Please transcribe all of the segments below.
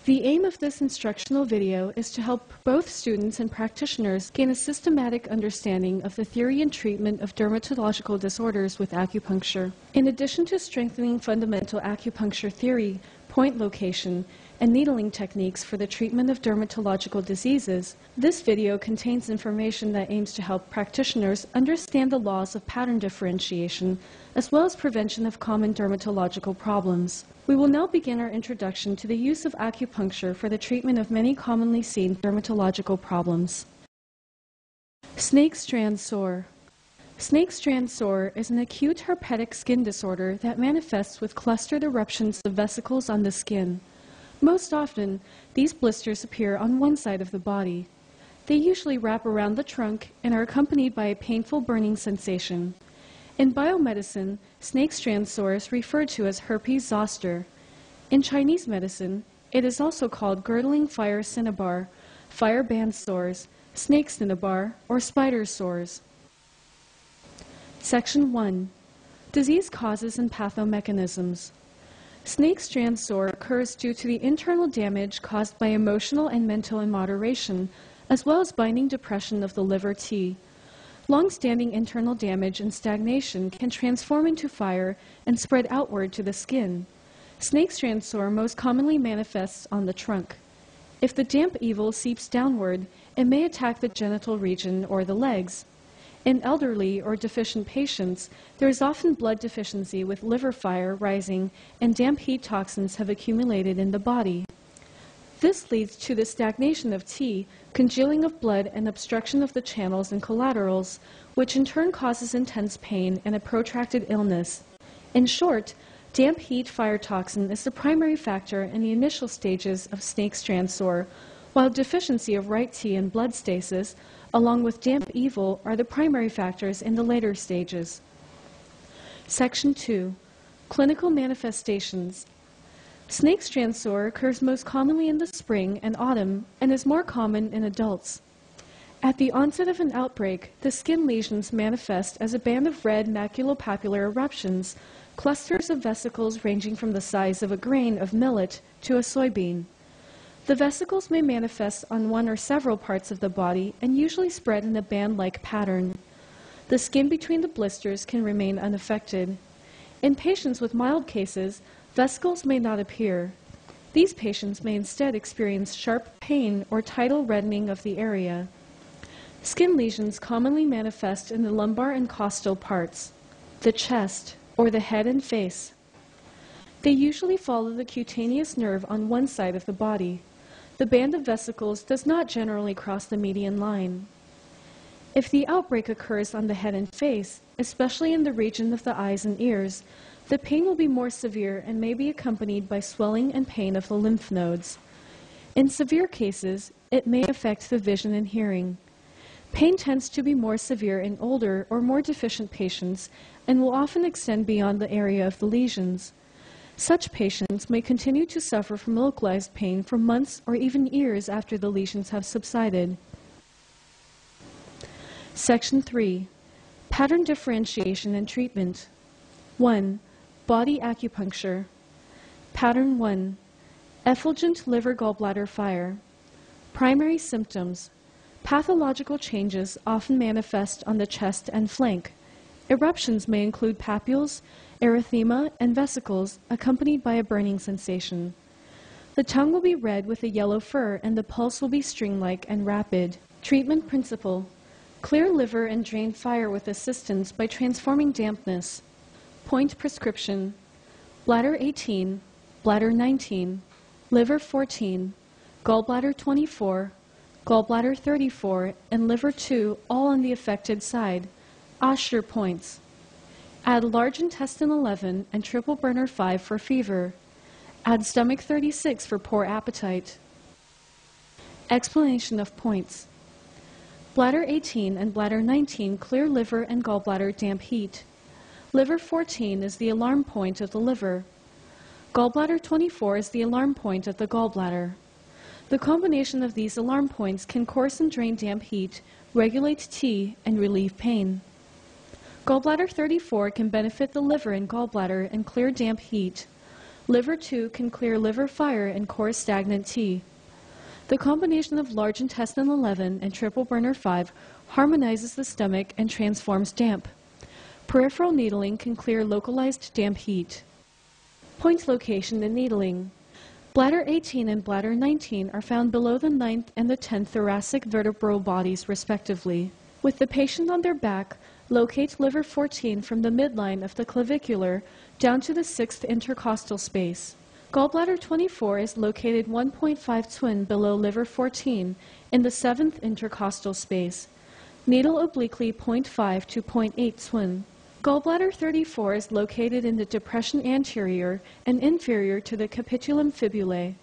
The aim of this instructional video is to help both students and practitioners gain a systematic understanding of the theory and treatment of dermatological disorders with acupuncture. In addition to strengthening fundamental acupuncture theory, point location, and needling techniques for the treatment of dermatological diseases, this video contains information that aims to help practitioners understand the laws of pattern differentiation as well as prevention of common dermatological problems. We will now begin our introduction to the use of acupuncture for the treatment of many commonly seen dermatological problems. Snake strand sore. Snake strand sore is an acute herpetic skin disorder that manifests with clustered eruptions of vesicles on the skin. Most often, these blisters appear on one side of the body. They usually wrap around the trunk and are accompanied by a painful burning sensation. In biomedicine, snake strand sore is referred to as herpes zoster. In Chinese medicine, it is also called girdling fire cinnabar, fire band sores, snake cinnabar, or spider sores. Section 1. Disease causes and pathomechanisms. Snake strand sore occurs due to the internal damage caused by emotional and mental immoderation, as well as binding depression of the liver T. Long-standing internal damage and stagnation can transform into fire and spread outward to the skin. Snake strand sore most commonly manifests on the trunk. If the damp evil seeps downward, it may attack the genital region or the legs. In elderly or deficient patients, there is often blood deficiency with liver fire rising and damp heat toxins have accumulated in the body. This leads to the stagnation of T, congealing of blood, and obstruction of the channels and collaterals, which in turn causes intense pain and a protracted illness. In short, damp heat fire toxin is the primary factor in the initial stages of snake strand sore, while deficiency of right T and blood stasis, along with damp evil, are the primary factors in the later stages. Section 2. Clinical manifestations. Snake strand sore occurs most commonly in the spring and autumn and is more common in adults. At the onset of an outbreak, the skin lesions manifest as a band of red maculopapular eruptions, clusters of vesicles ranging from the size of a grain of millet to a soybean. The vesicles may manifest on one or several parts of the body and usually spread in a band-like pattern. The skin between the blisters can remain unaffected. In patients with mild cases, vesicles may not appear. These patients may instead experience sharp pain or tidal reddening of the area. Skin lesions commonly manifest in the lumbar and costal parts, the chest, or the head and face. They usually follow the cutaneous nerve on one side of the body. The band of vesicles does not generally cross the median line. If the outbreak occurs on the head and face, especially in the region of the eyes and ears, the pain will be more severe and may be accompanied by swelling and pain of the lymph nodes. In severe cases, it may affect the vision and hearing. Pain tends to be more severe in older or more deficient patients and will often extend beyond the area of the lesions. Such patients may continue to suffer from localized pain for months or even years after the lesions have subsided. Section 3. Pattern differentiation and treatment. 1. Body acupuncture. Pattern 1. Effulgent liver gallbladder fire. Primary symptoms. Pathological changes often manifest on the chest and flank. Eruptions may include papules, erythema, and vesicles, accompanied by a burning sensation. The tongue will be red with a yellow fur, and the pulse will be string-like and rapid. Treatment principle. Clear liver and drain fire with assistance by transforming dampness. Point prescription. Bladder 18, bladder 19, liver 14, gallbladder 24, gallbladder 34, and liver 2, all on the affected side. Osher points. Add large intestine 11 and triple burner 5 for fever. Add stomach 36 for poor appetite. Explanation of points. Bladder 18 and bladder 19 clear liver and gallbladder damp heat. Liver 14 is the alarm point of the liver. Gallbladder 24 is the alarm point of the gallbladder. The combination of these alarm points can course and drain damp heat, regulate T, and relieve pain. Gallbladder 34 can benefit the liver and gallbladder and clear damp heat. Liver 2 can clear liver fire and core stagnant T. The combination of large intestine 11 and triple burner 5 harmonizes the stomach and transforms damp. Peripheral needling can clear localized damp heat. Point location and needling. Bladder 18 and bladder 19 are found below the 9th and the 10th thoracic vertebral bodies respectively. With the patient on their back, locate liver 14 from the midline of the clavicular down to the 6th intercostal space. Gallbladder 24 is located 1.5 twin below liver 14 in the 7th intercostal space. Needle obliquely 0.5 to 0.8 twin. Gallbladder 34 is located in the depression anterior and inferior to the capitulum fibulae.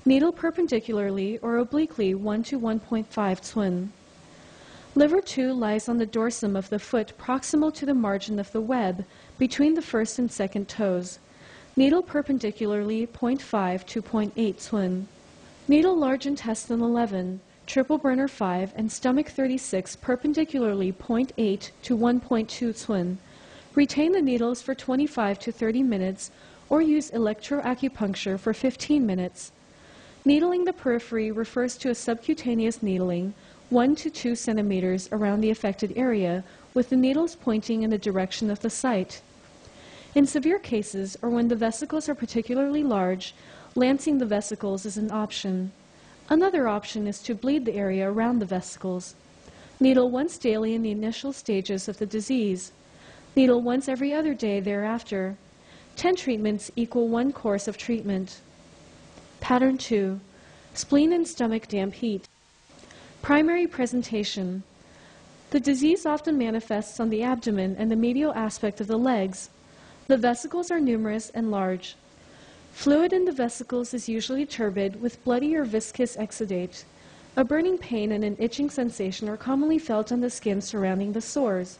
Needle perpendicularly or obliquely 1 to 1.5 twin. Liver 2 lies on the dorsum of the foot proximal to the margin of the web between the first and second toes. Needle perpendicularly 0.5 to 0.8 twin. Needle large intestine 11, triple burner 5, and stomach 36 perpendicularly 0.8 to 1.2 twin. Retain the needles for 25 to 30 minutes or use electroacupuncture for 15 minutes. Needling the periphery refers to a subcutaneous needling 1 to 2 centimeters around the affected area with the needles pointing in the direction of the site. In severe cases or when the vesicles are particularly large, lancing the vesicles is an option. Another option is to bleed the area around the vesicles. Needle once daily in the initial stages of the disease. Needle once every other day thereafter. 10 treatments equal 1 course of treatment. Pattern 2. Spleen and stomach damp heat. Primary presentation. The disease often manifests on the abdomen and the medial aspect of the legs. The vesicles are numerous and large. Fluid in the vesicles is usually turbid with bloody or viscous exudate. A burning pain and an itching sensation are commonly felt on the skin surrounding the sores.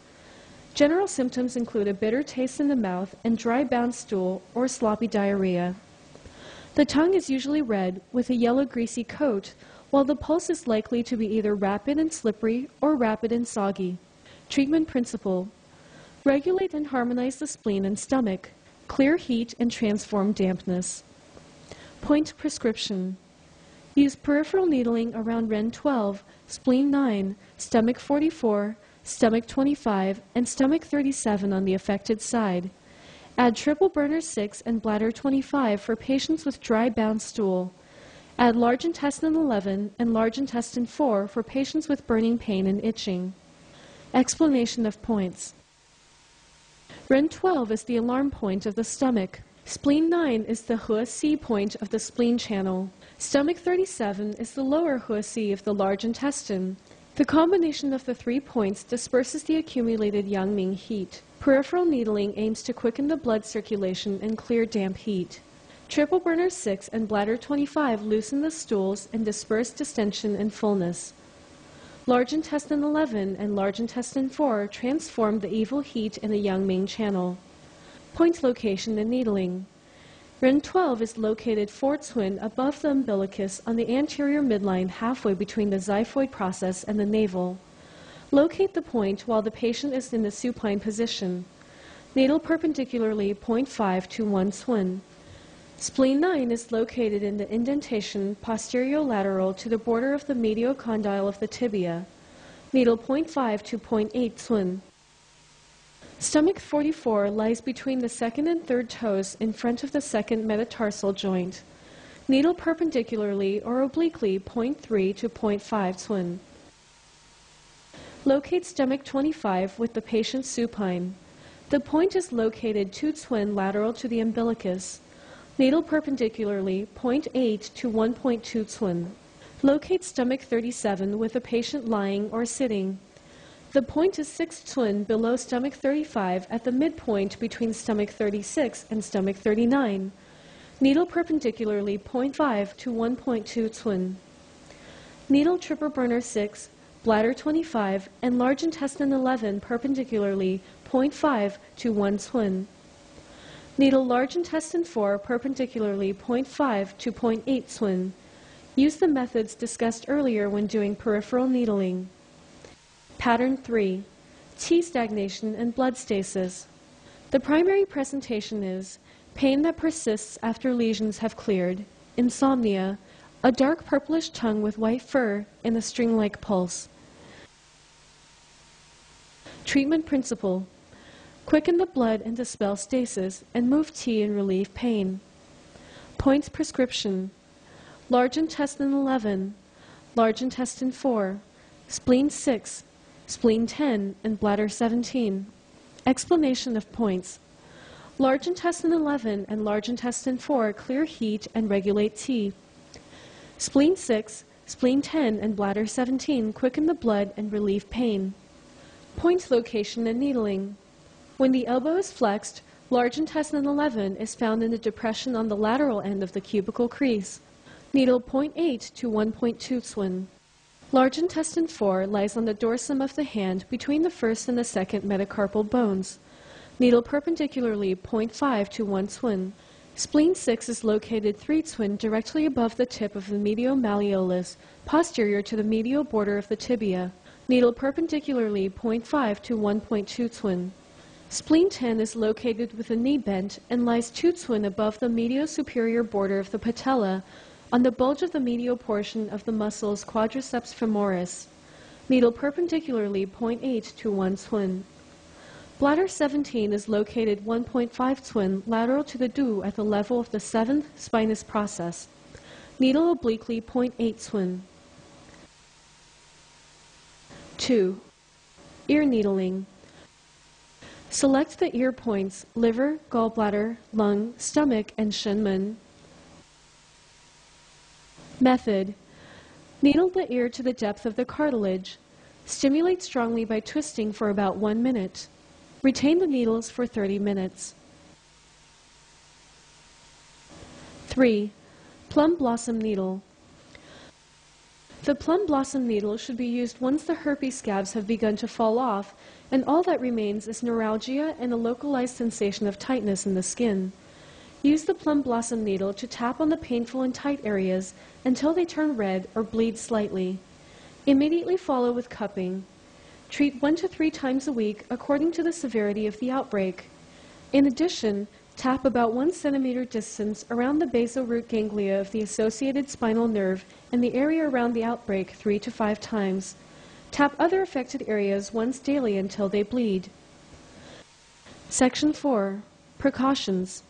General symptoms include a bitter taste in the mouth and dry bound stool or sloppy diarrhea. The tongue is usually red with a yellow greasy coat, while the pulse is likely to be either rapid and slippery or rapid and soggy. Treatment principle. Regulate and harmonize the spleen and stomach. Clear heat and transform dampness. Point prescription. Use peripheral needling around REN 12, spleen 9, stomach 44, stomach 25, and stomach 37 on the affected side. Add triple burner 6 and bladder 25 for patients with dry bound stool. Add large intestine 11 and large intestine 4 for patients with burning pain and itching. Explanation of points. REN 12 is the alarm point of the stomach. Spleen 9 is the Hua-C point of the spleen channel. Stomach 37 is the lower Hua-C of the large intestine. The combination of the 3 points disperses the accumulated Yang-Ming heat. Peripheral needling aims to quicken the blood circulation and clear damp heat. Triple burner 6 and bladder 25 loosen the stools and disperse distension and fullness. Large intestine 11 and large intestine 4 transform the evil heat in the Yang-Ming channel. Point location and needling. REN 12 is located 4 twin above the umbilicus on the anterior midline halfway between the xiphoid process and the navel. Locate the point while the patient is in the supine position. Needle perpendicularly 0.5 to 1 twin. Spleen 9 is located in the indentation posterolateral to the border of the medial condyle of the tibia. Needle 0.5 to 0.8 twin. Stomach 44 lies between the second and third toes in front of the second metatarsal joint. Needle perpendicularly or obliquely 0.3 to 0.5 twin. Locate stomach 25 with the patient supine. The point is located 2 twin lateral to the umbilicus. Needle perpendicularly 0.8 to 1.2 twin. Locate stomach 37 with the patient lying or sitting. The point is 6 twin below stomach 35 at the midpoint between stomach 36 and stomach 39. Needle perpendicularly 0.5 to 1.2 twin. Needle triple burner 6, bladder 25, and large intestine 11 perpendicularly 0.5 to 1 twin. Needle large intestine 4 perpendicularly 0.5 to 0.8 twin. Use the methods discussed earlier when doing peripheral needling. Pattern 3. T stagnation and blood stasis. The primary presentation is pain that persists after lesions have cleared, insomnia, a dark purplish tongue with white fur and a string-like pulse. Treatment principle: quicken the blood and dispel stasis, and move T and relieve pain. Points prescription: large intestine 11, large intestine 4, spleen 6, spleen 10, and bladder 17. Explanation of points: large intestine 11 and large intestine 4 clear heat and regulate T. Spleen 6, spleen 10, and bladder 17 quicken the blood and relieve pain. Point location and needling: when the elbow is flexed, large intestine 11 is found in the depression on the lateral end of the cubical crease. Needle 0.8 to 1.2 Swin. Large intestine 4 lies on the dorsum of the hand between the first and the second metacarpal bones. Needle perpendicularly 0.5 to 1 Swin. Spleen 6 is located 3 Swin directly above the tip of the medial malleolus, posterior to the medial border of the tibia. Needle perpendicularly 0.5 to 1.2 Swin. Spleen 10 is located with the knee bent and lies 2 Swin above the medial-superior border of the patella, on the bulge of the medial portion of the muscles quadriceps femoris. Needle perpendicularly 0.8 to 1 Swin. Bladder 17 is located 1.5 Swin lateral to the du at the level of the 7th spinous process. Needle obliquely 0.8 Swin. 2. Ear needling. Select the ear points: liver, gallbladder, lung, stomach, and shenmen. Method: needle the ear to the depth of the cartilage. Stimulate strongly by twisting for about 1 minute. Retain the needles for 30 minutes. 3. Plum blossom needle. The plum blossom needle should be used once the herpes scabs have begun to fall off and all that remains is neuralgia and a localized sensation of tightness in the skin. Use the plum blossom needle to tap on the painful and tight areas until they turn red or bleed slightly. Immediately follow with cupping. Treat 1 to 3 times a week according to the severity of the outbreak. In addition, tap about 1 centimeter distance around the basal root ganglia of the associated spinal nerve and the area around the outbreak 3 to 5 times. Tap other affected areas once daily until they bleed. Section 4. Precautions.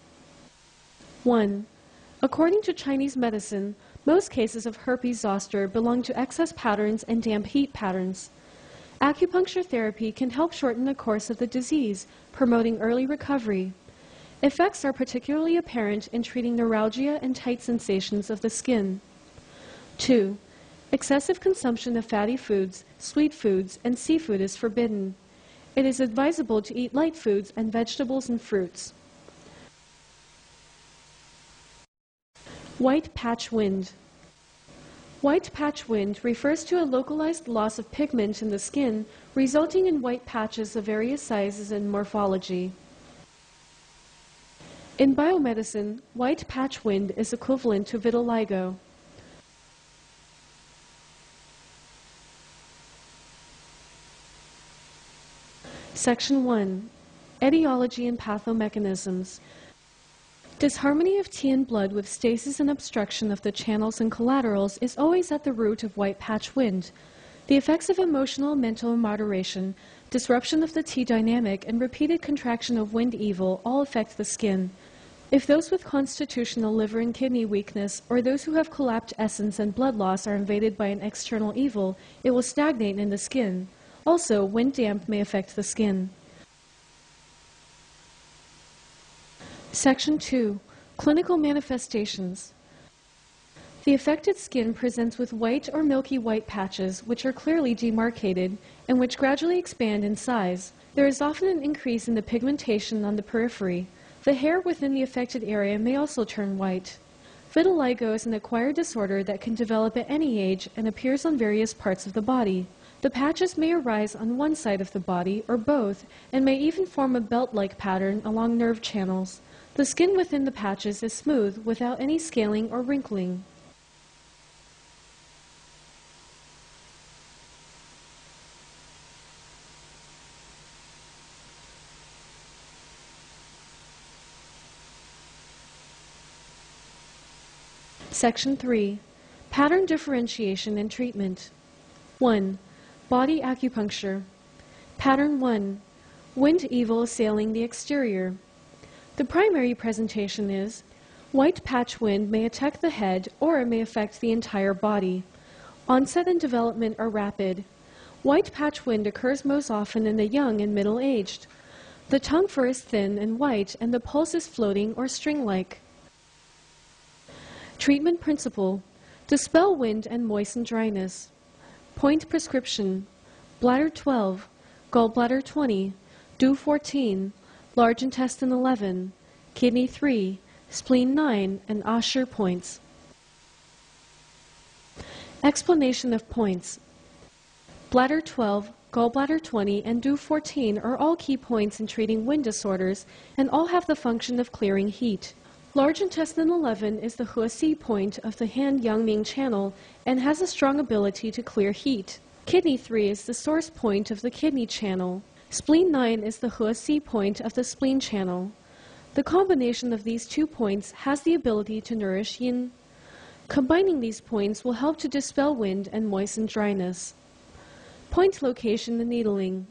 1. According to Chinese medicine, most cases of herpes zoster belong to excess patterns and damp heat patterns. Acupuncture therapy can help shorten the course of the disease, promoting early recovery. Effects are particularly apparent in treating neuralgia and tight sensations of the skin. 2. Excessive consumption of fatty foods, sweet foods, and seafood is forbidden. It is advisable to eat light foods and vegetables and fruits. White patch wind. White patch wind refers to a localized loss of pigment in the skin, resulting in white patches of various sizes and morphology. In biomedicine, white patch wind is equivalent to vitiligo. Section 1. Etiology and pathomechanisms. Disharmony of T in blood with stasis and obstruction of the channels and collaterals is always at the root of white patch wind. The effects of emotional and mental immoderation, disruption of the T dynamic, and repeated contraction of wind evil all affect the skin. If those with constitutional liver and kidney weakness or those who have collapsed essence and blood loss are invaded by an external evil, it will stagnate in the skin. Also, wind damp may affect the skin. Section 2. Clinical manifestations. The affected skin presents with white or milky white patches which are clearly demarcated and which gradually expand in size. There is often an increase in the pigmentation on the periphery. The hair within the affected area may also turn white. Vitiligo is an acquired disorder that can develop at any age and appears on various parts of the body. The patches may arise on one side of the body or both and may even form a belt-like pattern along nerve channels. The skin within the patches is smooth without any scaling or wrinkling. Section 3. Pattern differentiation and treatment. 1. Body acupuncture. Pattern 1. Wind evil assailing the exterior. The primary presentation is white patch wind may attack the head or it may affect the entire body. Onset and development are rapid. White patch wind occurs most often in the young and middle-aged. The tongue fur is thin and white and the pulse is floating or string-like. Treatment principle: dispel wind and moisten dryness. Point prescription: bladder 12, gallbladder 20, dew 14, large intestine 11, kidney 3, spleen 9, and Usher points. Explanation of points. Bladder 12, gallbladder 20, and dew 14 are all key points in treating wind disorders and all have the function of clearing heat. Large intestine 11 is the Huasi point of the Han-Yang-Ming channel and has a strong ability to clear heat. Kidney 3 is the source point of the kidney channel. Spleen 9 is the Huasi point of the spleen channel. The combination of these 2 points has the ability to nourish yin. Combining these points will help to dispel wind and moisten dryness. Point location and needling.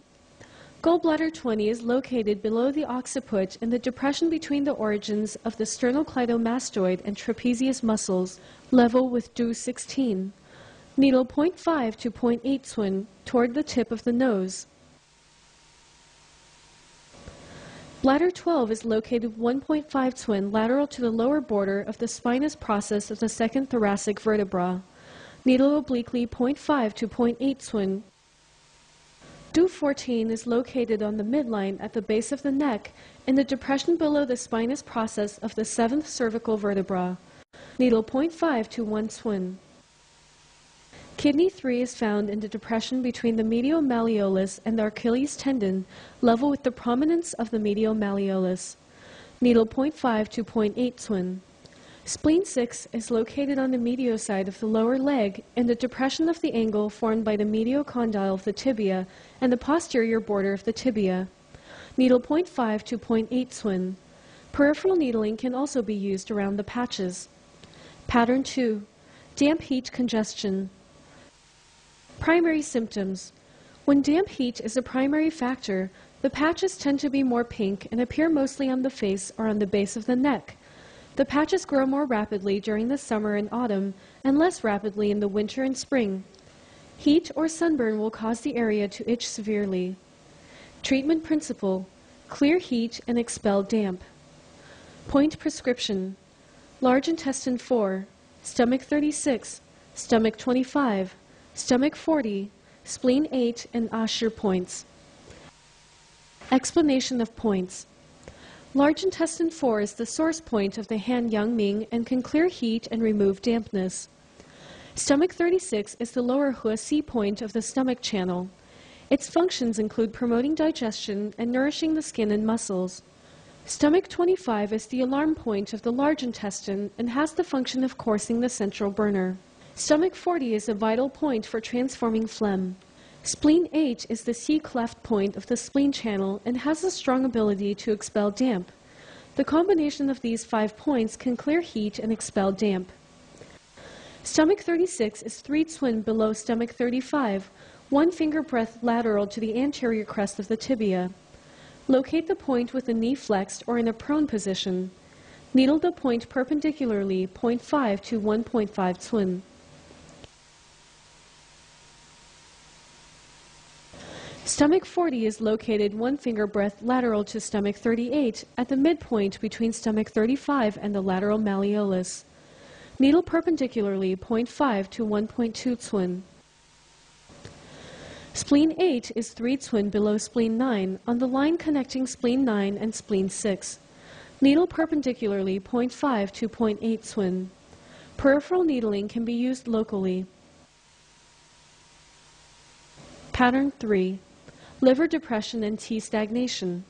Gallbladder 20 is located below the occiput in the depression between the origins of the sternocleidomastoid and trapezius muscles, level with dew 16. Needle 0.5 to 0.8 twin toward the tip of the nose. Bladder 12 is located 1.5 twin lateral to the lower border of the spinous process of the second thoracic vertebra. Needle obliquely 0.5 to 0.8 twin. Dew 14 is located on the midline at the base of the neck in the depression below the spinous process of the 7th cervical vertebra. Needle 0.5 to 1 twin. Kidney 3 is found in the depression between the medial malleolus and the Achilles tendon, level with the prominence of the medial malleolus. Needle 0.5 to 0.8 twin. Spleen 6 is located on the medial side of the lower leg in the depression of the angle formed by the medial condyle of the tibia and the posterior border of the tibia. Needle 0.5 to 0.8 twin. Peripheral needling can also be used around the patches. Pattern 2. Damp heat congestion. Primary symptoms. When damp heat is a primary factor, the patches tend to be more pink and appear mostly on the face or on the base of the neck. The patches grow more rapidly during the summer and autumn and less rapidly in the winter and spring. Heat or sunburn will cause the area to itch severely. Treatment principle: clear heat and expel damp. Point prescription: large intestine 4, stomach 36, stomach 25, stomach 40, spleen 8, and Usher points. Explanation of points. Large intestine 4 is the source point of the Han-Yang-Ming and can clear heat and remove dampness. Stomach 36 is the lower Huasi point of the stomach channel. Its functions include promoting digestion and nourishing the skin and muscles. Stomach 25 is the alarm point of the large intestine and has the function of coursing the central burner. Stomach 40 is a vital point for transforming phlegm. Spleen 8 is the C-cleft point of the spleen channel and has a strong ability to expel damp. The combination of these 5 points can clear heat and expel damp. Stomach 36 is 3 twin below stomach 35, 1 finger breadth lateral to the anterior crest of the tibia. Locate the point with the knee flexed or in a prone position. Needle the point perpendicularly 0.5 to 1.5 twin. Stomach 40 is located 1 finger breadth lateral to stomach 38 at the midpoint between stomach 35 and the lateral malleolus. Needle perpendicularly 0.5 to 1.2 twin. Spleen 8 is 3 twin below spleen 9 on the line connecting spleen 9 and spleen 6. Needle perpendicularly 0.5 to 0.8 twin. Peripheral needling can be used locally. Pattern 3. Liver depression and T stagnation.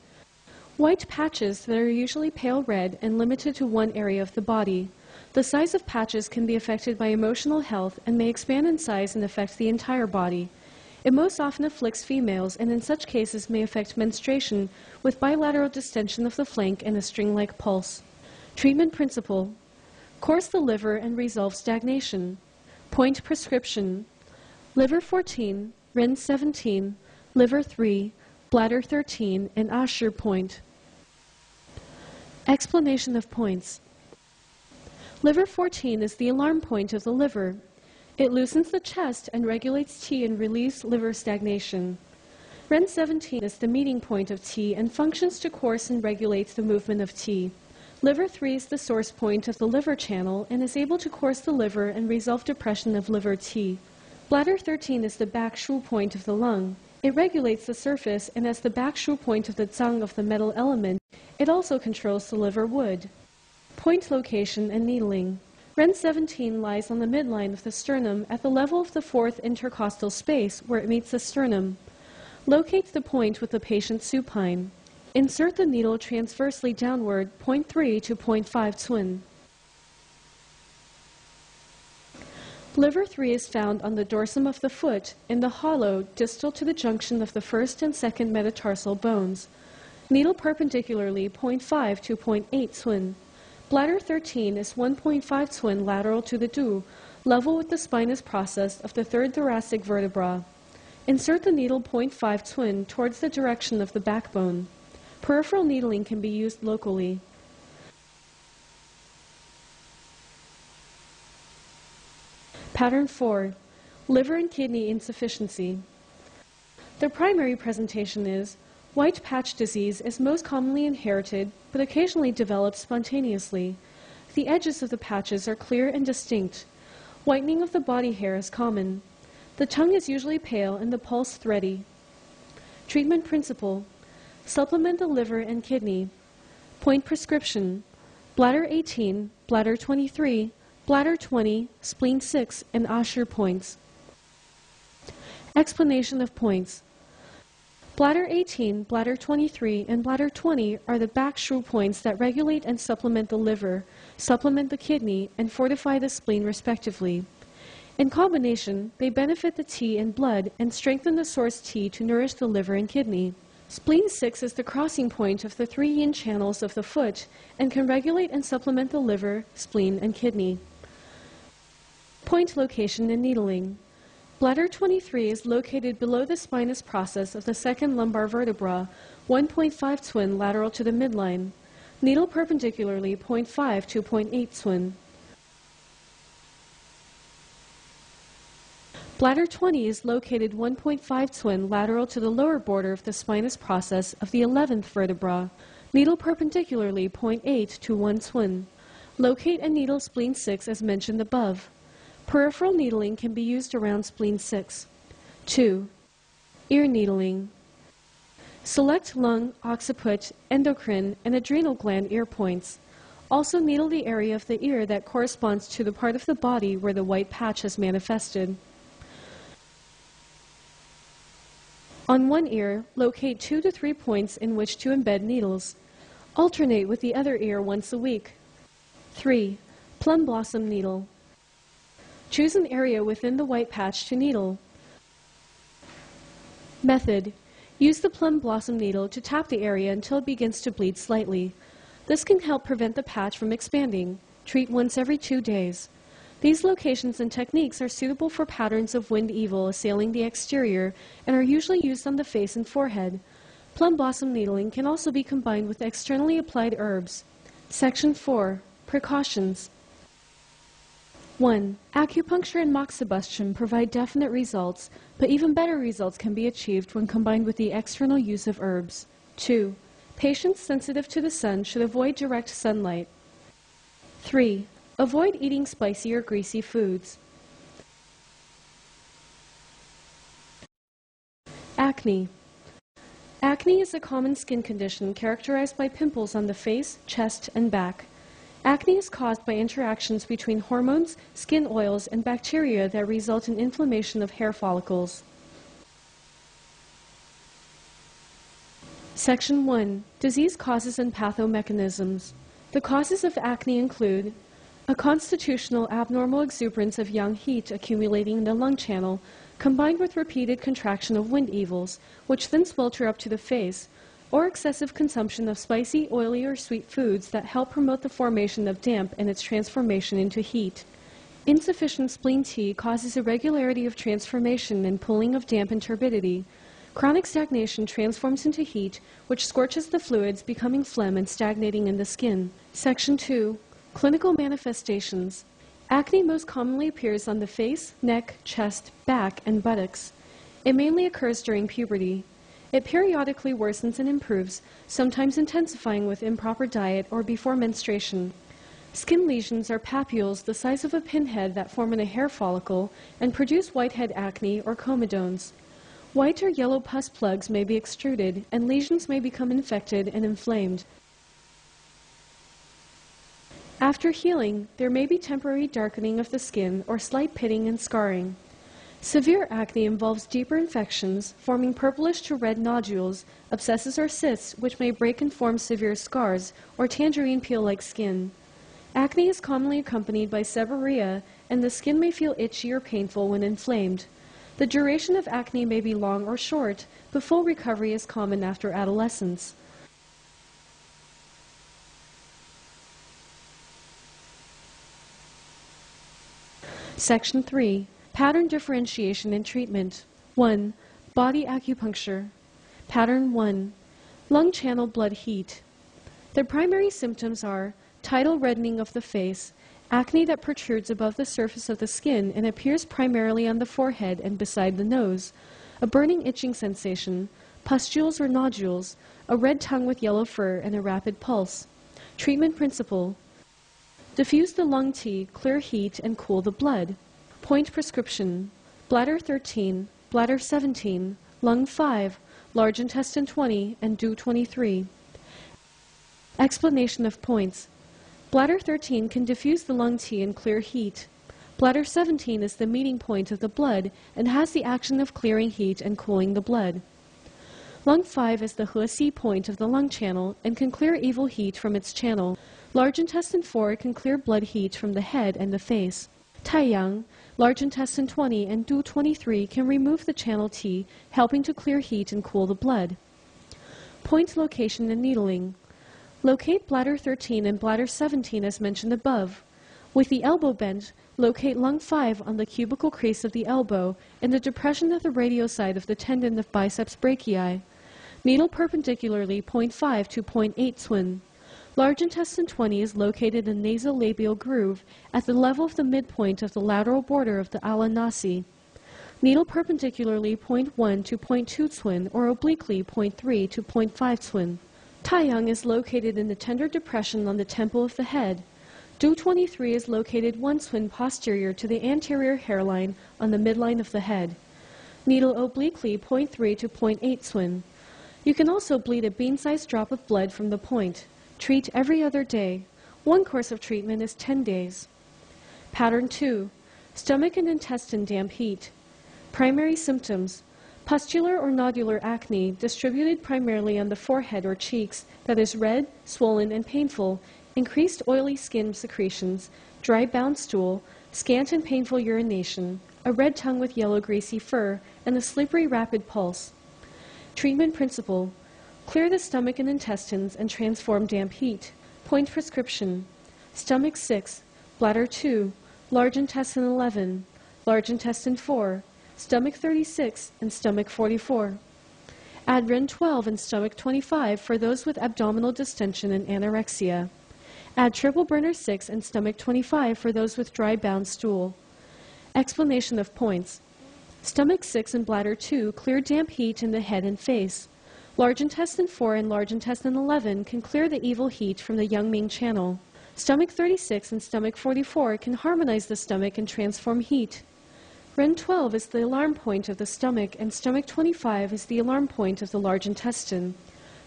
White patches that are usually pale red and limited to one area of the body. The size of patches can be affected by emotional health and may expand in size and affect the entire body. It most often afflicts females and in such cases may affect menstruation with bilateral distension of the flank and a string-like pulse. Treatment principle: Course the liver and resolve stagnation. Point prescription. Liver 14, Ren 17, liver 3, bladder 13, and Usher point. Explanation of points. Liver 14 is the alarm point of the liver. It loosens the chest and regulates T and relieves liver stagnation. Ren 17 is the meeting point of T and functions to course and regulate the movement of T. Liver 3 is the source point of the liver channel and is able to course the liver and resolve depression of liver T. Bladder 13 is the back shu point of the lung. It regulates the surface, and as the back shu point of the zang of the metal element, it also controls the liver wood. Point location and needling. Ren 17 lies on the midline of the sternum at the level of the fourth intercostal space where it meets the sternum. Locate the point with the patient supine. Insert the needle transversely downward 0.3 to 0.5 twin. Liver 3 is found on the dorsum of the foot in the hollow distal to the junction of the first and second metatarsal bones. Needle perpendicularly 0.5 to 0.8 twin. Bladder 13 is 1.5 twin lateral to the du, level with the spinous process of the third thoracic vertebra. Insert the needle 0.5 twin towards the direction of the backbone. Peripheral needling can be used locally. Pattern 4. Liver and kidney insufficiency. The primary presentation is white patch disease is most commonly inherited, but occasionally develops spontaneously. The edges of the patches are clear and distinct. Whitening of the body hair is common. The tongue is usually pale and the pulse thready. Treatment principle. Supplement the liver and kidney. Point prescription. Bladder 18, bladder 23, bladder 20, spleen 6, and Usher points. Explanation of points. Bladder 18, bladder 23, and bladder 20 are the back shu points that regulate and supplement the liver, supplement the kidney, and fortify the spleen respectively. In combination, they benefit the T and blood and strengthen the source T to nourish the liver and kidney. Spleen 6 is the crossing point of the three yin channels of the foot and can regulate and supplement the liver, spleen, and kidney. Point location and needling. Bladder 23 is located below the spinous process of the second lumbar vertebra, 1.5 twin lateral to the midline. Needle perpendicularly 0.5 to 0.8 twin. Bladder 20 is located 1.5 twin lateral to the lower border of the spinous process of the 11th vertebra. Needle perpendicularly 0.8 to 1 twin. Locate and needle spleen 6 as mentioned above. Peripheral needling can be used around spleen 6. 2. Ear needling. Select lung, occiput, endocrine, and adrenal gland ear points. Also needle the area of the ear that corresponds to the part of the body where the white patch has manifested. On one ear, locate 2 to 3 points in which to embed needles. Alternate with the other ear once a week. 3. Plum blossom needle. Choose an area within the white patch to needle. Method. Use the plum blossom needle to tap the area until it begins to bleed slightly. This can help prevent the patch from expanding. Treat once every 2 days. These locations and techniques are suitable for patterns of wind evil assailing the exterior and are usually used on the face and forehead. Plum blossom needling can also be combined with externally applied herbs. Section 4. Precautions. 1. Acupuncture and moxibustion provide definite results, but even better results can be achieved when combined with the external use of herbs. 2. Patients sensitive to the sun should avoid direct sunlight. 3. Avoid eating spicy or greasy foods. Acne. Acne is a common skin condition characterized by pimples on the face, chest, and back. Acne is caused by interactions between hormones, skin oils, and bacteria that result in inflammation of hair follicles. Section 1. Disease causes and pathomechanisms. The causes of acne include a constitutional abnormal exuberance of yang heat accumulating in the lung channel, combined with repeated contraction of wind evils, which then swelter up to the face, or excessive consumption of spicy, oily, or sweet foods that help promote the formation of damp and its transformation into heat. Insufficient spleen T causes irregularity of transformation and pooling of damp and turbidity. Chronic stagnation transforms into heat, which scorches the fluids, becoming phlegm and stagnating in the skin. Section 2. Clinical manifestations. Acne most commonly appears on the face, neck, chest, back, and buttocks. It mainly occurs during puberty. It periodically worsens and improves, sometimes intensifying with improper diet or before menstruation. Skin lesions are papules the size of a pinhead that form in a hair follicle and produce whitehead acne or comedones. White or yellow pus plugs may be extruded, and lesions may become infected and inflamed. After healing, there may be temporary darkening of the skin or slight pitting and scarring. Severe acne involves deeper infections, forming purplish to red nodules, abscesses or cysts, which may break and form severe scars or tangerine peel-like skin. Acne is commonly accompanied by seborrhea, and the skin may feel itchy or painful when inflamed. The duration of acne may be long or short, but full recovery is common after adolescence. Section 3. Pattern differentiation and treatment. 1. Body acupuncture. Pattern 1. Lung channel blood heat. The primary symptoms are tidal reddening of the face, acne that protrudes above the surface of the skin and appears primarily on the forehead and beside the nose, a burning itching sensation, pustules or nodules, a red tongue with yellow fur, and a rapid pulse. Treatment principle: diffuse the lung tea, clear heat, and cool the blood. Point prescription: bladder 13, bladder 17, lung 5, large intestine 20, and DO 23. Explanation of points: bladder 13 can diffuse the lung tea and clear heat. Bladder 17 is the meeting point of the blood and has the action of clearing heat and cooling the blood. Lung 5 is the Huasi point of the lung channel and can clear evil heat from its channel. Large intestine 4 can clear blood heat from the head and the face. Taiyang, large intestine 20, and DO 23 can remove the channel T, helping to clear heat and cool the blood. Point location and needling. Locate bladder 13 and bladder 17 as mentioned above. With the elbow bent, locate lung 5 on the cubical crease of the elbow and the depression of the radioside of the tendon of biceps brachii. Needle perpendicularly 0.5 to 0.8 Swin. Large intestine 20 is located in nasolabial groove at the level of the midpoint of the lateral border of the ala nasi. Needle perpendicularly 0.1 to 0.2 Swin or obliquely 0.3 to 0.5 Swin. Taiyang is located in the tender depression on the temple of the head. DO 23 is located 1 Swin posterior to the anterior hairline on the midline of the head. Needle obliquely 0.3 to 0.8 Swin. You can also bleed a bean-sized drop of blood from the point. Treat every other day. One course of treatment is 10 days. Pattern 2. Stomach and intestine damp heat. Primary symptoms: pustular or nodular acne distributed primarily on the forehead or cheeks that is red, swollen, and painful, increased oily skin secretions, dry bound stool, scant and painful urination, a red tongue with yellow greasy fur, and a slippery rapid pulse. Treatment principle: clear the stomach and intestines and transform damp heat. Point prescription: stomach 6, bladder 2, large intestine 11, large intestine 4, stomach 36, and stomach 44. Add Ren 12 and stomach 25 for those with abdominal distension and anorexia. Add triple burner 6 and stomach 25 for those with dry bound stool. Explanation of points: stomach 6 and bladder 2 clear damp heat in the head and face. Large intestine 4 and large intestine 11 can clear the evil heat from the Yangming channel. Stomach 36 and stomach 44 can harmonize the stomach and transform heat. Ren 12 is the alarm point of the stomach, and stomach 25 is the alarm point of the large intestine.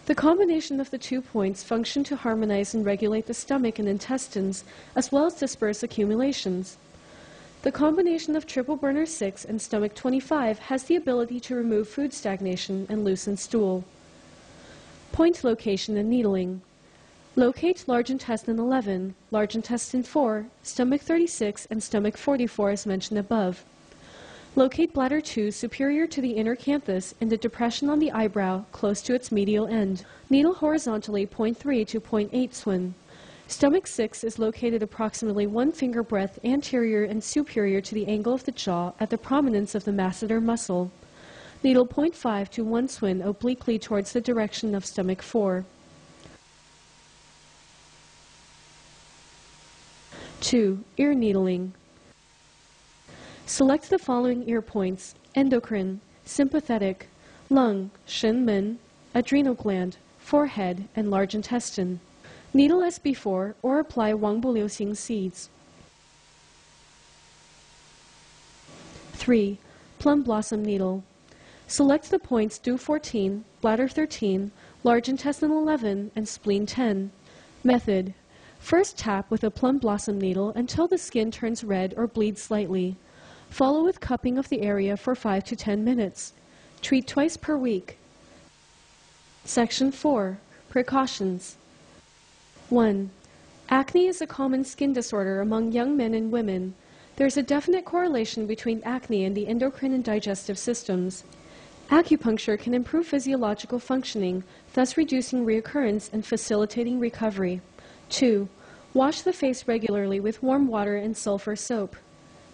The combination of the 2 points function to harmonize and regulate the stomach and intestines, as well as disperse accumulations. The combination of triple burner 6 and stomach 25 has the ability to remove food stagnation and loosen stool. Point location and needling. Locate large intestine 11, large intestine 4, stomach 36, and stomach 44 as mentioned above. Locate bladder 2 superior to the inner canthus in the depression on the eyebrow close to its medial end. Needle horizontally 0.3 to 0.8 swin. Stomach 6 is located approximately 1 finger breadth anterior and superior to the angle of the jaw at the prominence of the masseter muscle. Needle 0.5 to 1 swin obliquely towards the direction of stomach 4. 2. Ear needling. Select the following ear points: endocrine, sympathetic, lung, shen men, adrenal gland, forehead, and large intestine. Needle as before or apply Wang Bu Liu Xing seeds. 3. Plum blossom needle. Select the points Du 14, bladder 13, large intestine 11, and spleen 10. Method: first tap with a plum blossom needle until the skin turns red or bleeds slightly. Follow with cupping of the area for 5 to 10 minutes. Treat twice per week. Section 4. Precautions. 1. Acne is a common skin disorder among young men and women. There is a definite correlation between acne and the endocrine and digestive systems. Acupuncture can improve physiological functioning, thus reducing reoccurrence and facilitating recovery. 2. Wash the face regularly with warm water and sulfur soap.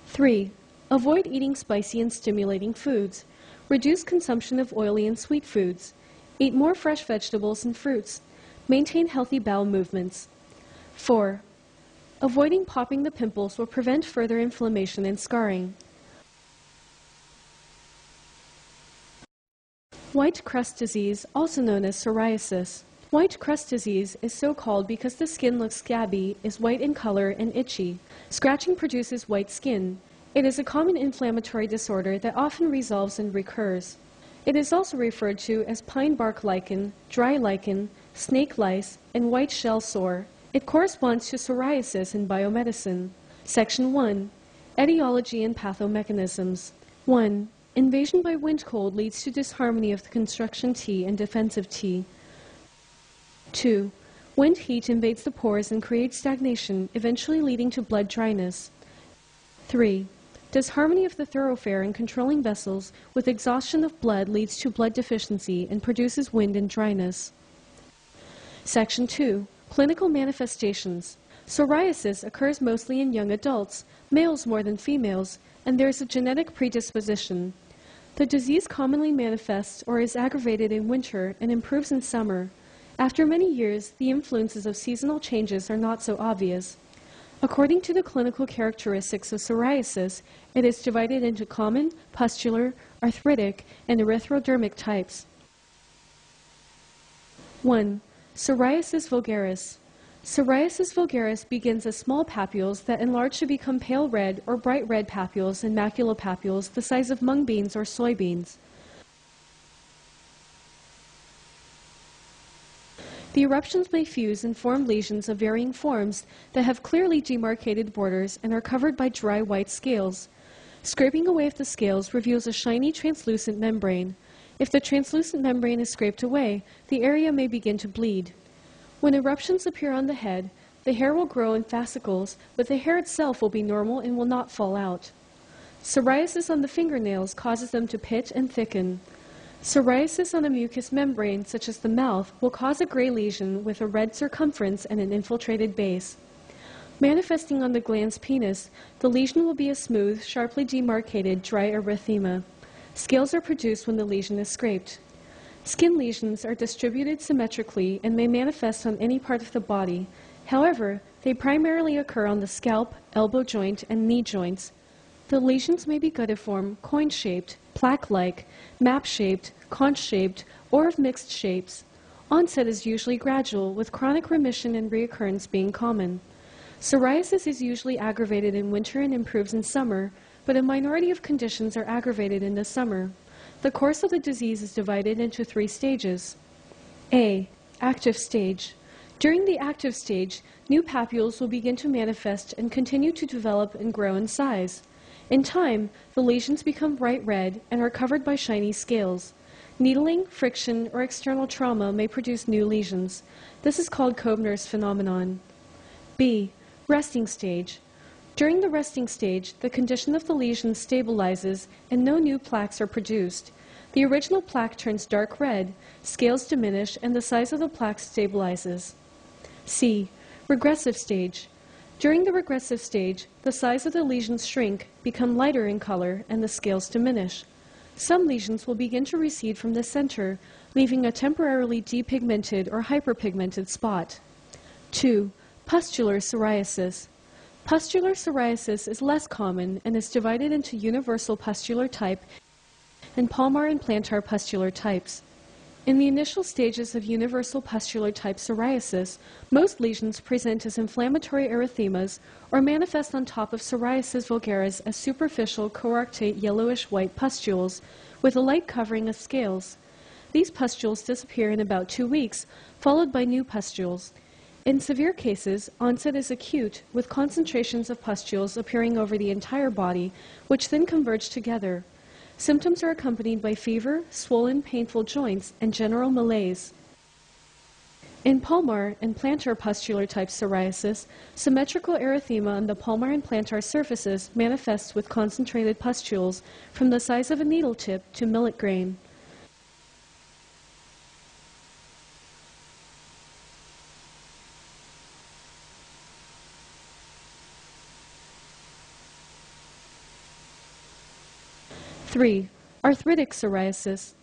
3. Avoid eating spicy and stimulating foods. Reduce consumption of oily and sweet foods. Eat more fresh vegetables and fruits. Maintain healthy bowel movements. 4. Avoiding popping the pimples will prevent further inflammation and scarring. White crust disease, also known as psoriasis. White crust disease is so called because the skin looks scabby, is white in color, and itchy. Scratching produces white skin. It is a common inflammatory disorder that often resolves and recurs. It is also referred to as pine bark lichen, dry lichen, snake lice, and white shell sore. It corresponds to psoriasis in biomedicine. Section 1. Etiology and pathomechanisms. 1. Invasion by wind cold leads to disharmony of the construction T and defensive T. 2. Wind heat invades the pores and creates stagnation, eventually leading to blood dryness. 3. Disharmony of the thoroughfare and controlling vessels with exhaustion of blood leads to blood deficiency and produces wind and dryness. Section 2. Clinical manifestations. Psoriasis occurs mostly in young adults, males more than females, and there is a genetic predisposition. The disease commonly manifests or is aggravated in winter and improves in summer. After many years, the influences of seasonal changes are not so obvious. According to the clinical characteristics of psoriasis, it is divided into common, pustular, arthritic, and erythrodermic types. 1. Psoriasis vulgaris. Psoriasis vulgaris begins as small papules that enlarge to become pale red or bright red papules and maculopapules the size of mung beans or soybeans. The eruptions may fuse and form lesions of varying forms that have clearly demarcated borders and are covered by dry white scales. Scraping away of the scales reveals a shiny translucent membrane. If the translucent membrane is scraped away, the area may begin to bleed. When eruptions appear on the head, the hair will grow in fascicles, but the hair itself will be normal and will not fall out. Psoriasis on the fingernails causes them to pit and thicken. Psoriasis on a mucous membrane, such as the mouth, will cause a gray lesion with a red circumference and an infiltrated base. Manifesting on the glans penis, the lesion will be a smooth, sharply demarcated, dry erythema. Scales are produced when the lesion is scraped. Skin lesions are distributed symmetrically and may manifest on any part of the body. However, they primarily occur on the scalp, elbow joint, and knee joints. The lesions may be guttiform, coin-shaped, plaque-like, map-shaped, conch-shaped, or of mixed shapes. Onset is usually gradual, with chronic remission and reoccurrence being common. Psoriasis is usually aggravated in winter and improves in summer, but a minority of conditions are aggravated in the summer. The course of the disease is divided into 3 stages. A. Active stage. During the active stage, new papules will begin to manifest and continue to develop and grow in size. In time, the lesions become bright red and are covered by shiny scales. Needling, friction, or external trauma may produce new lesions. This is called Koebner's phenomenon. B. Resting stage. During the resting stage, the condition of the lesion stabilizes and no new plaques are produced. The original plaque turns dark red, scales diminish, and the size of the plaque stabilizes. C. Regressive stage. During the regressive stage, the size of the lesions shrink, become lighter in color, and the scales diminish. Some lesions will begin to recede from the center, leaving a temporarily depigmented or hyperpigmented spot. 2. Pustular psoriasis. Pustular psoriasis is less common and is divided into universal pustular type and palmar and plantar pustular types. In the initial stages of universal pustular type psoriasis, most lesions present as inflammatory erythemas or manifest on top of psoriasis vulgaris as superficial coarctate yellowish-white pustules with a light covering of scales. These pustules disappear in about 2 weeks, followed by new pustules. In severe cases, onset is acute, with concentrations of pustules appearing over the entire body, which then converge together. Symptoms are accompanied by fever, swollen, painful joints, and general malaise. In palmar and plantar pustular type psoriasis, symmetrical erythema on the palmar and plantar surfaces manifests with concentrated pustules from the size of a needle tip to millet grain. Three. Arthritic psoriasis.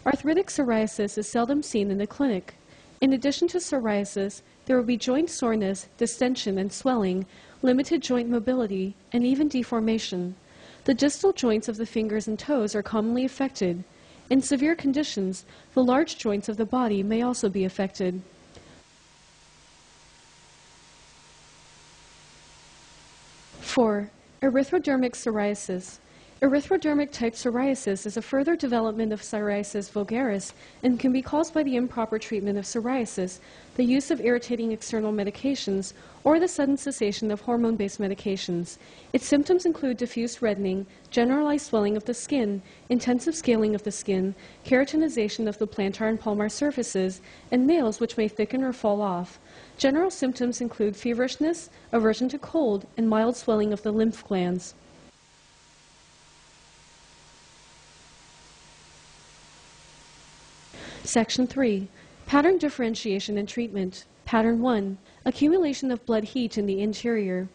Arthritic psoriasis is seldom seen in the clinic. In addition to psoriasis, there will be joint soreness, distension and swelling, limited joint mobility, and even deformation. The distal joints of the fingers and toes are commonly affected. In severe conditions, the large joints of the body may also be affected. 4. Erythrodermic psoriasis. Erythrodermic type psoriasis is a further development of psoriasis vulgaris and can be caused by the improper treatment of psoriasis, the use of irritating external medications, or the sudden cessation of hormone-based medications. Its symptoms include diffuse reddening, generalized swelling of the skin, intensive scaling of the skin, keratinization of the plantar and palmar surfaces, and nails which may thicken or fall off. General symptoms include feverishness, aversion to cold, and mild swelling of the lymph glands. Section 3. Pattern differentiation and treatment. Pattern 1. Accumulation of blood heat in the interior.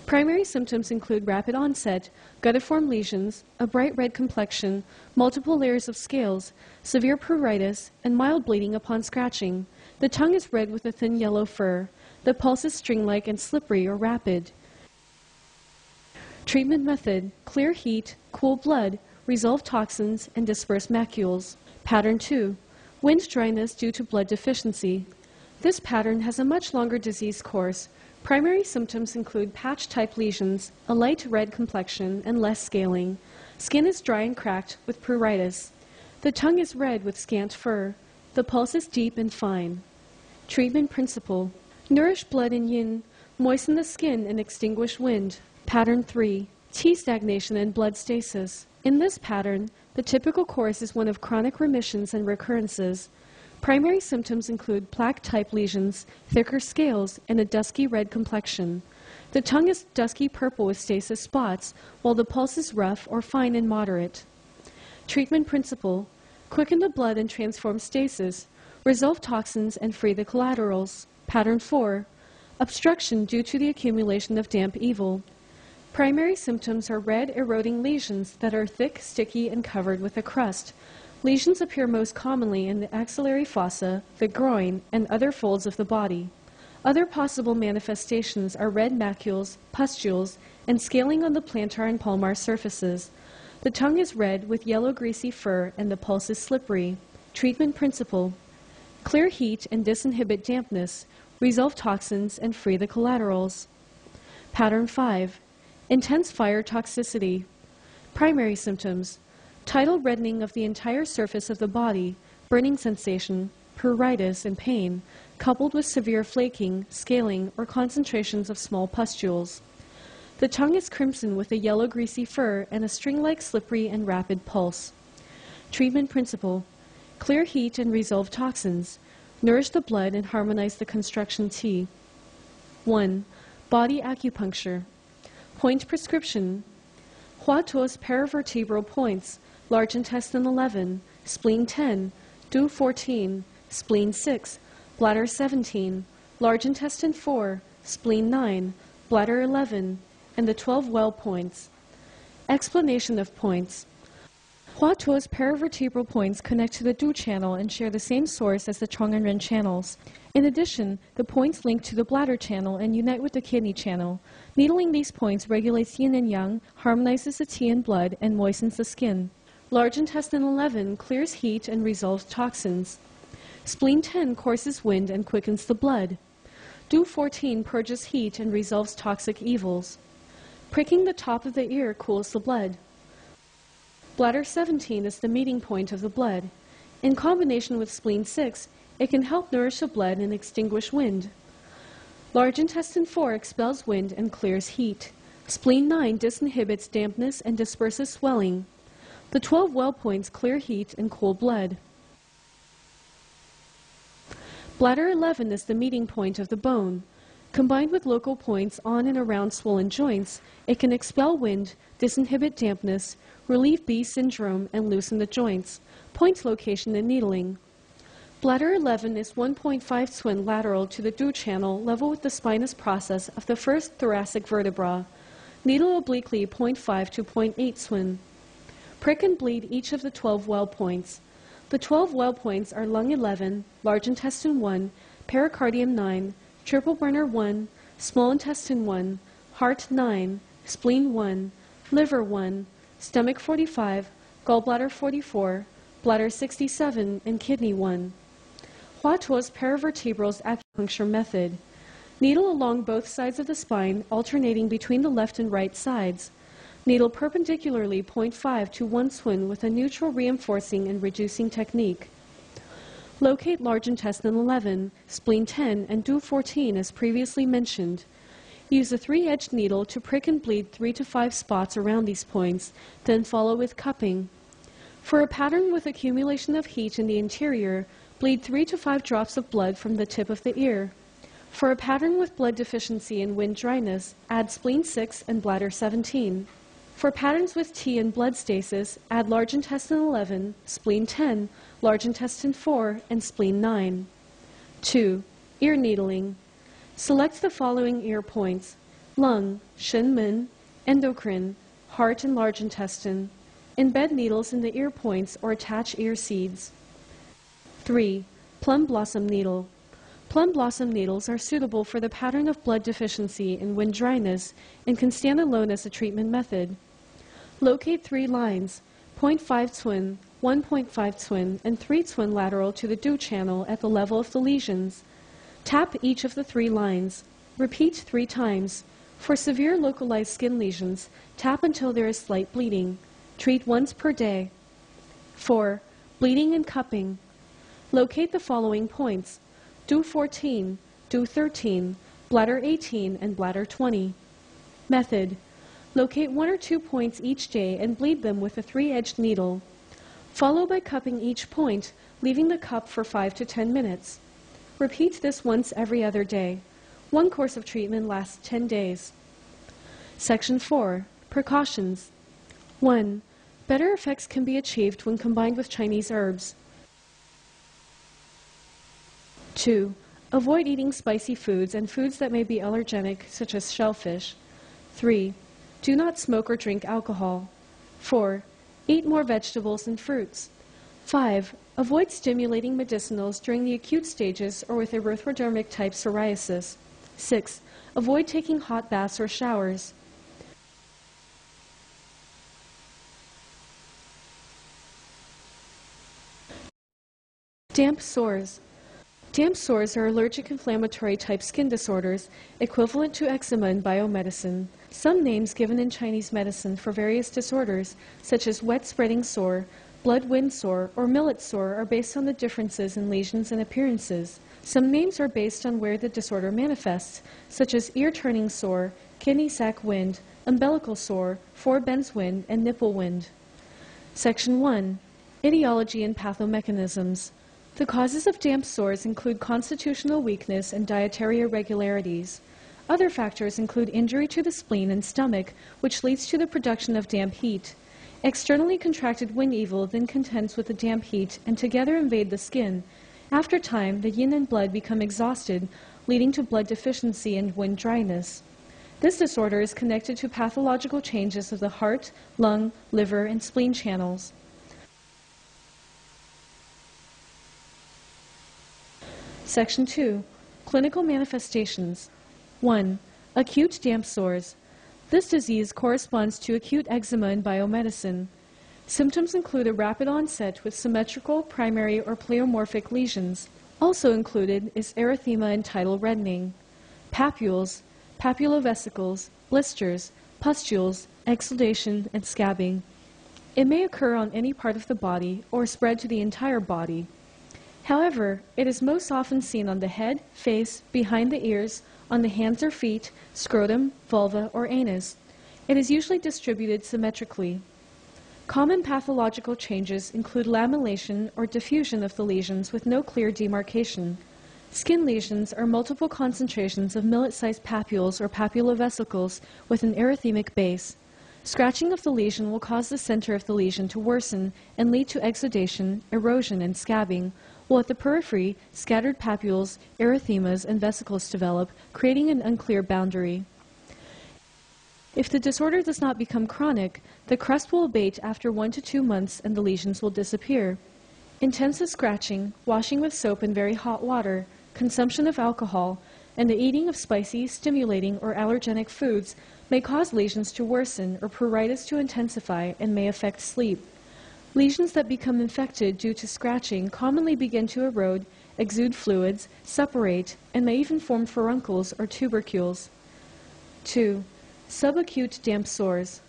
Primary symptoms include rapid onset, guttiform lesions, a bright red complexion, multiple layers of scales, severe pruritus, and mild bleeding upon scratching. The tongue is red with a thin yellow fur. The pulse is string-like and slippery or rapid. Treatment method: clear heat, cool blood, resolve toxins, and disperse macules. Pattern 2. Wind dryness due to blood deficiency. This pattern has a much longer disease course. Primary symptoms include patch-type lesions, a light red complexion, and less scaling. Skin is dry and cracked with pruritus. The tongue is red with scant fur. The pulse is deep and fine. Treatment principle: nourish blood in yin, moisten the skin, and extinguish wind. Pattern 3. T stagnation and blood stasis. In this pattern, the typical course is one of chronic remissions and recurrences. Primary symptoms include plaque-type lesions, thicker scales, and a dusky red complexion. The tongue is dusky purple with stasis spots, while the pulse is rough or fine and moderate. Treatment principle: quicken the blood and transform stasis, resolve toxins, and free the collaterals. Pattern 4. Obstruction due to the accumulation of damp evil. Primary symptoms are red, eroding lesions that are thick, sticky, and covered with a crust. Lesions appear most commonly in the axillary fossa, the groin, and other folds of the body. Other possible manifestations are red macules, pustules, and scaling on the plantar and palmar surfaces. The tongue is red with yellow greasy fur and the pulse is slippery. Treatment principle: clear heat and disinhibit dampness, resolve toxins, and free the collaterals. Pattern 5. Intense fire toxicity. Primary symptoms: tidal reddening of the entire surface of the body, burning sensation, pruritus, and pain, coupled with severe flaking, scaling, or concentrations of small pustules. The tongue is crimson with a yellow greasy fur and a string-like slippery and rapid pulse. Treatment principle: clear heat and resolve toxins, nourish the blood and harmonize the construction T. 1. Body acupuncture. Point prescription. Huatuo's paravertebral points, large intestine 11, spleen 10, du 14, spleen 6, bladder 17, large intestine 4, spleen 9, bladder 11, and the 12 well points. Explanation of points. Huatuo's paravertebral points connect to the Du channel and share the same source as the Chong and Ren channels. In addition, the points link to the bladder channel and unite with the kidney channel. Needling these points regulates yin and yang, harmonizes the qi in blood, and moistens the skin. Large intestine 11 clears heat and resolves toxins. Spleen 10 courses wind and quickens the blood. Du 14 purges heat and resolves toxic evils. Pricking the top of the ear cools the blood. Bladder 17 is the meeting point of the blood. In combination with spleen 6, it can help nourish the blood and extinguish wind. Large intestine 4 expels wind and clears heat. Spleen 9 disinhibits dampness and disperses swelling. The 12 well points clear heat and cool blood. Bladder 11 is the meeting point of the bone. Combined with local points on and around swollen joints, it can expel wind, disinhibit dampness, relieve B syndrome, and loosen the joints. Point location and needling. Bladder 11 is 1.5 twin lateral to the Du channel, level with the spinous process of the first thoracic vertebra. Needle obliquely 0.5 to 0.8 twin. Prick and bleed each of the 12 well points. The 12 well points are lung 11, large intestine 1, pericardium 9, triple burner 1, small intestine 1, heart 9, spleen 1, liver 1, stomach 45, gallbladder 44, bladder 67, and kidney 1. Huatuo's paravertebral's acupuncture method. Needle along both sides of the spine, alternating between the left and right sides. Needle perpendicularly 0.5 to 1 twin with a neutral reinforcing and reducing technique. Locate large intestine 11, spleen 10, and Du 14 as previously mentioned. Use a 3-edged needle to prick and bleed 3 to 5 spots around these points, then follow with cupping. For a pattern with accumulation of heat in the interior, bleed 3 to 5 drops of blood from the tip of the ear. For a pattern with blood deficiency and wind dryness, add spleen 6 and bladder 17. For patterns with T and blood stasis, add large intestine 11, spleen 10, large intestine 4, and spleen 9. 2. Ear needling. Select the following ear points: lung, shenmen, endocrine, heart and large intestine. Embed needles in the ear points or attach ear seeds. 3. Plum blossom needle. Plum blossom needles are suitable for the pattern of blood deficiency and wind dryness and can stand alone as a treatment method. Locate 3 lines, 0.5 twin, 1.5 twin, and 3 twin lateral to the Du channel at the level of the lesions. Tap each of the 3 lines. Repeat 3 times. For severe localized skin lesions, tap until there is slight bleeding. Treat once per day. 4. Bleeding and cupping. Locate the following points: Du 14, Du 13, bladder 18, and bladder 20. Method. Locate 1 or 2 points each day and bleed them with a 3-edged needle. Follow by cupping each point, leaving the cup for 5 to 10 minutes. Repeat this once every other day. One course of treatment lasts 10 days. Section 4. Precautions. 1. Better effects can be achieved when combined with Chinese herbs. 2. Avoid eating spicy foods and foods that may be allergenic, such as shellfish. 3. Do not smoke or drink alcohol. 4. Eat more vegetables and fruits. 5. Avoid stimulating medicinals during the acute stages or with erythrodermic type psoriasis. 6. Avoid taking hot baths or showers. Damp sores. Damp sores are allergic inflammatory type skin disorders equivalent to eczema in biomedicine. Some names given in Chinese medicine for various disorders, such as wet spreading sore, blood wind sore, or millet sore, are based on the differences in lesions and appearances. Some names are based on where the disorder manifests, such as ear turning sore, kidney sac wind, umbilical sore, forebends wind, and nipple wind. Section 1. Etiology and pathomechanisms. The causes of damp sores include constitutional weakness and dietary irregularities. Other factors include injury to the spleen and stomach, which leads to the production of damp heat. Externally contracted wind evil then contends with the damp heat and together invade the skin. After time, the yin and blood become exhausted, leading to blood deficiency and wind dryness. This disorder is connected to pathological changes of the heart, lung, liver, and spleen channels. Section 2. Clinical manifestations. 1. Acute damp sores. This disease corresponds to acute eczema in biomedicine. Symptoms include a rapid onset with symmetrical, primary, or pleomorphic lesions. Also included is erythema and tidal reddening, papules, papulovesicles, blisters, pustules, exudation, and scabbing. It may occur on any part of the body or spread to the entire body. However, it is most often seen on the head, face, behind the ears, on the hands or feet, scrotum, vulva, or anus. It is usually distributed symmetrically. Common pathological changes include lamellation or diffusion of the lesions with no clear demarcation. Skin lesions are multiple concentrations of millet-sized papules or papulovesicles with an erythemic base. Scratching of the lesion will cause the center of the lesion to worsen and lead to exudation, erosion, and scabbing, while at the periphery, scattered papules, erythemas, and vesicles develop, creating an unclear boundary. If the disorder does not become chronic, the crust will abate after 1 to 2 months and the lesions will disappear. Intensive scratching, washing with soap and very hot water, consumption of alcohol, and the eating of spicy, stimulating, or allergenic foods may cause lesions to worsen or pruritus to intensify and may affect sleep. Lesions that become infected due to scratching commonly begin to erode, exude fluids, suppurate, and may even form furuncles or tubercules. 2. Subacute damp sores.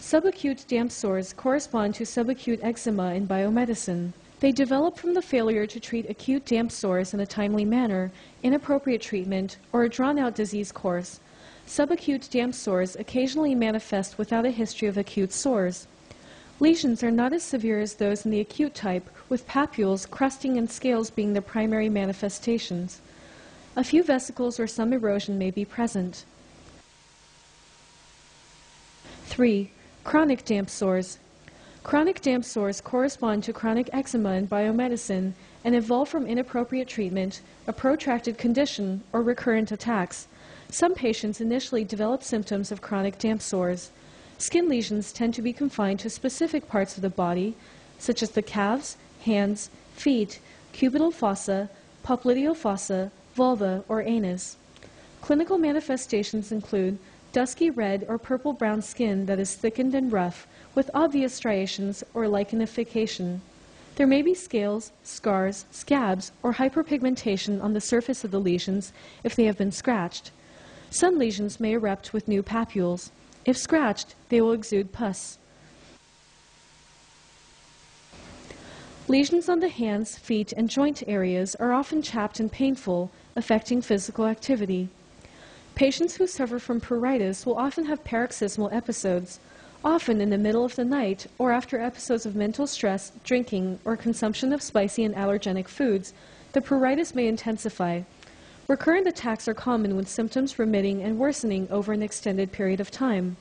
Subacute damp sores correspond to subacute eczema in biomedicine. They develop from the failure to treat acute damp sores in a timely manner, inappropriate treatment, or a drawn-out disease course. Subacute damp sores occasionally manifest without a history of acute sores. Lesions are not as severe as those in the acute type, with papules, crusting, and scales being the primary manifestations. A few vesicles or some erosion may be present. 3. Chronic damp sores. Chronic damp sores correspond to chronic eczema in biomedicine and evolve from inappropriate treatment, a protracted condition, or recurrent attacks. Some patients initially develop symptoms of chronic damp sores. Skin lesions tend to be confined to specific parts of the body, such as the calves, hands, feet, cubital fossa, popliteal fossa, vulva, or anus. Clinical manifestations include dusky red or purple-brown skin that is thickened and rough, with obvious striations or lichenification. There may be scales, scars, scabs, or hyperpigmentation on the surface of the lesions if they have been scratched. Some lesions may erupt with new papules. If scratched, they will exude pus. Lesions on the hands, feet, and joint areas are often chapped and painful, affecting physical activity. Patients who suffer from pruritus will often have paroxysmal episodes, often in the middle of the night or after episodes of mental stress, drinking, or consumption of spicy and allergenic foods. The pruritus may intensify. Recurrent attacks are common with symptoms remitting and worsening over an extended period of time.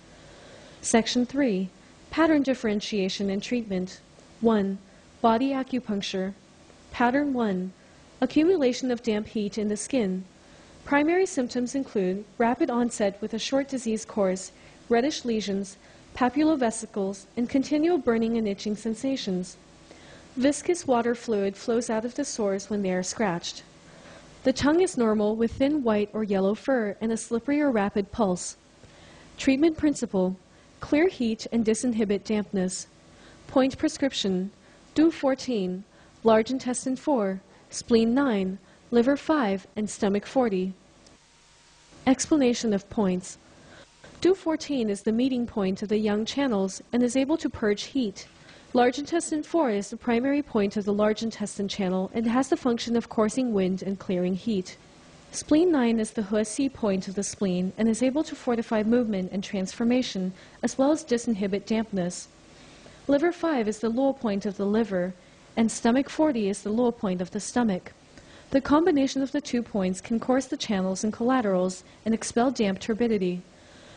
Section 3. Pattern differentiation and treatment. 1. Body acupuncture. Pattern 1. Accumulation of damp heat in the skin. Primary symptoms include rapid onset with a short disease course, reddish lesions, papulovesicles, and continual burning and itching sensations. Viscous water fluid flows out of the sores when they are scratched. The tongue is normal with thin white or yellow fur and a slippery or rapid pulse. Treatment principle: clear heat and disinhibit dampness. Point prescription: DO 14, large intestine 4, spleen 9, liver 5, and stomach 40. Explanation of points. DO 14 is the meeting point of the young channels and is able to purge heat. Large intestine 4 is the primary point of the large intestine channel and has the function of coursing wind and clearing heat. Spleen 9 is the Huasi point of the spleen and is able to fortify movement and transformation, as well as disinhibit dampness. Liver 5 is the low point of the liver, and stomach 40 is the low point of the stomach. The combination of the 2 points can course the channels and collaterals and expel damp turbidity.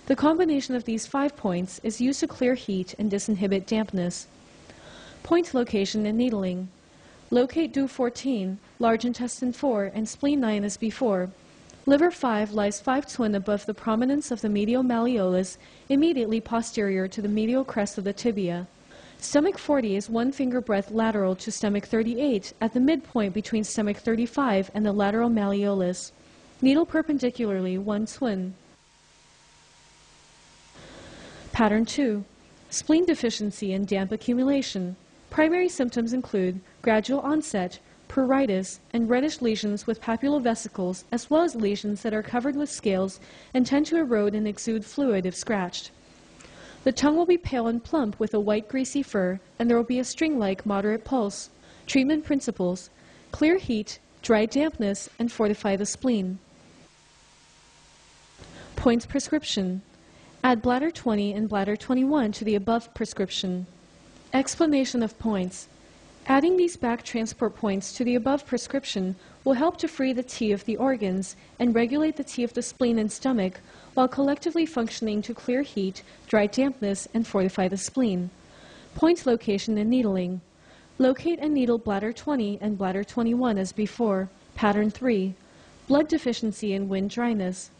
The combination of these 5 points is used to clear heat and disinhibit dampness. Point location and needling. Locate DU 14, large intestine 4, and spleen 9 as before. Liver 5 lies 5 twin above the prominence of the medial malleolus, immediately posterior to the medial crest of the tibia. Stomach 40 is 1 finger breadth lateral to stomach 38 at the midpoint between stomach 35 and the lateral malleolus. Needle perpendicularly 1 twin. Pattern 2. Spleen deficiency and damp accumulation. Primary symptoms include gradual onset, pruritus, and reddish lesions with papulovesicles, as well as lesions that are covered with scales and tend to erode and exude fluid if scratched. The tongue will be pale and plump with a white greasy fur, and there will be a string-like moderate pulse. Treatment principles: clear heat, dry dampness, and fortify the spleen. Points prescription. Add bladder 20 and bladder 21 to the above prescription. Explanation of points. Adding these back transport points to the above prescription will help to free the T of the organs and regulate the T of the spleen and stomach while collectively functioning to clear heat, dry dampness, and fortify the spleen. Point location and needling. Locate and needle bladder 20 and bladder 21 as before. Pattern 3. Blood deficiency and wind dryness.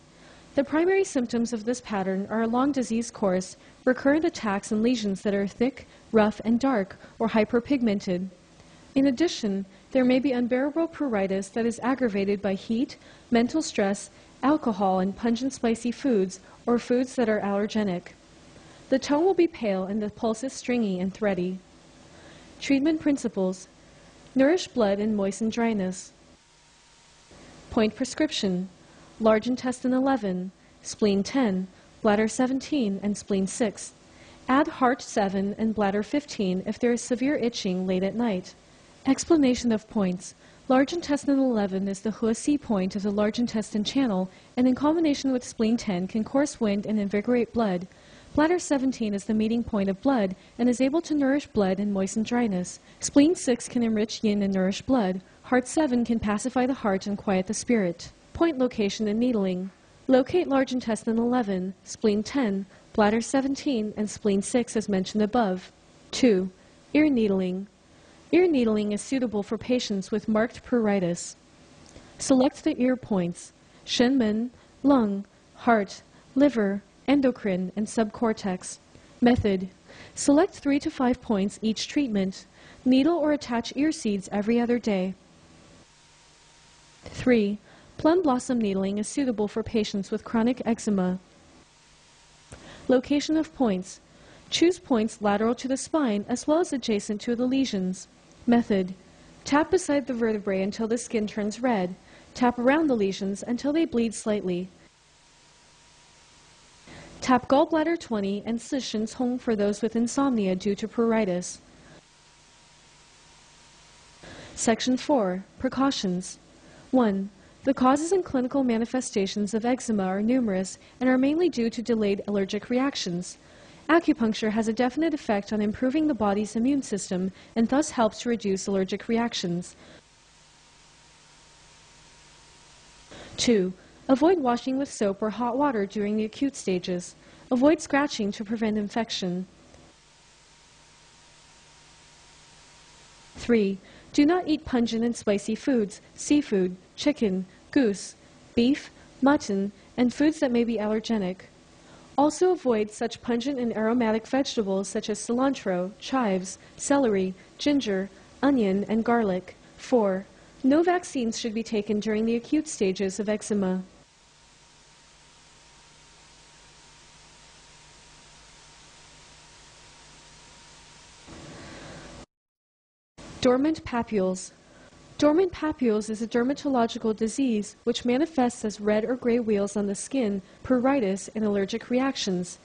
The primary symptoms of this pattern are a long disease course, recurrent attacks and lesions that are thick, rough, and dark, or hyperpigmented. In addition, there may be unbearable pruritus that is aggravated by heat, mental stress, alcohol, and pungent spicy foods, or foods that are allergenic. The tone will be pale and the pulse is stringy and thready. Treatment principles: nourish blood and moisten dryness. Point prescription: large intestine 11, spleen 10, bladder 17, and spleen 6. Add heart 7 and bladder 15 if there is severe itching late at night. Explanation of points. Large intestine 11 is the Huasi point of the large intestine channel, and in combination with spleen 10 can course wind and invigorate blood. Bladder 17 is the meeting point of blood and is able to nourish blood and moisten dryness. Spleen 6 can enrich yin and nourish blood. Heart 7 can pacify the heart and quiet the spirit. Point location and needling. Locate large intestine 11, spleen 10, bladder 17, and spleen 6 as mentioned above. 2. Ear needling. Ear needling is suitable for patients with marked pruritus. Select the ear points: shenmen, lung, heart, liver, endocrine, and subcortex. Method: select 3 to 5 points each treatment. Needle or attach ear seeds every other day. 3. Plum blossom needling is suitable for patients with chronic eczema. Location of points. Choose points lateral to the spine as well as adjacent to the lesions. Method: tap beside the vertebrae until the skin turns red. Tap around the lesions until they bleed slightly. Tap gallbladder 20 and Sishin's Hong for those with insomnia due to pruritus. Section 4. Precautions. 1. The causes and clinical manifestations of eczema are numerous and are mainly due to delayed allergic reactions. Acupuncture has a definite effect on improving the body's immune system and thus helps to reduce allergic reactions. 2. Avoid washing with soap or hot water during the acute stages. Avoid scratching to prevent infection. 3. Do not eat pungent and spicy foods, seafood, chicken, goose, beef, mutton, and foods that may be allergenic. Also avoid such pungent and aromatic vegetables such as cilantro, chives, celery, ginger, onion, and garlic. 4. No vaccines should be taken during the acute stages of eczema. Dormant papules. Dormant papules is a dermatological disease which manifests as red or gray wheals on the skin, pruritus, and allergic reactions.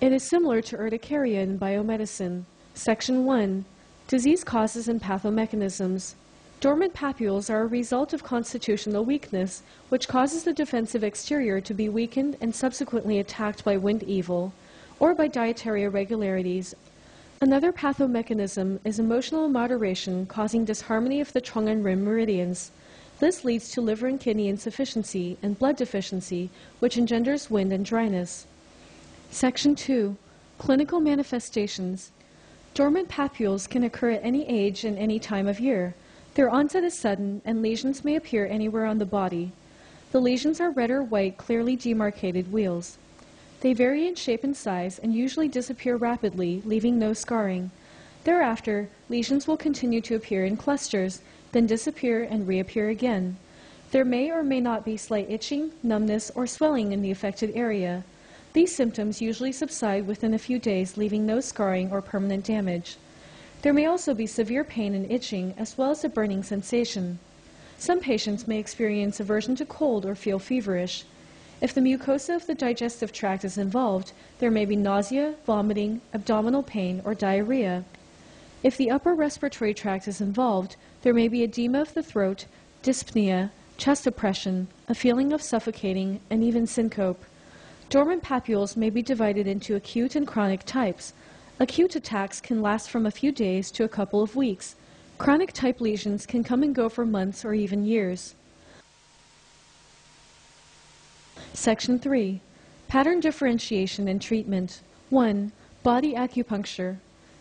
It is similar to urticaria in biomedicine. Section 1. Disease causes and pathomechanisms. Dormant papules are a result of constitutional weakness, which causes the defensive exterior to be weakened and subsequently attacked by wind evil, or by dietary irregularities. Another pathomechanism is emotional immoderation causing disharmony of the trunk and rim meridians. This leads to liver and kidney insufficiency and blood deficiency, which engenders wind and dryness. Section 2. Clinical manifestations. Dormant papules can occur at any age and any time of year. Their onset is sudden, and lesions may appear anywhere on the body. The lesions are red or white, clearly demarcated wheals. They vary in shape and size and usually disappear rapidly, leaving no scarring. Thereafter, lesions will continue to appear in clusters, then disappear and reappear again. There may or may not be slight itching, numbness, or swelling in the affected area. These symptoms usually subside within a few days, leaving no scarring or permanent damage. There may also be severe pain and itching, as well as a burning sensation. Some patients may experience aversion to cold or feel feverish. If the mucosa of the digestive tract is involved, there may be nausea, vomiting, abdominal pain, or diarrhea. If the upper respiratory tract is involved, there may be edema of the throat, dyspnea, chest oppression, a feeling of suffocating, and even syncope. Dormant papules may be divided into acute and chronic types. Acute attacks can last from a few days to a couple of weeks. Chronic type lesions can come and go for months or even years. Section 3. Pattern differentiation and treatment. 1. Body acupuncture.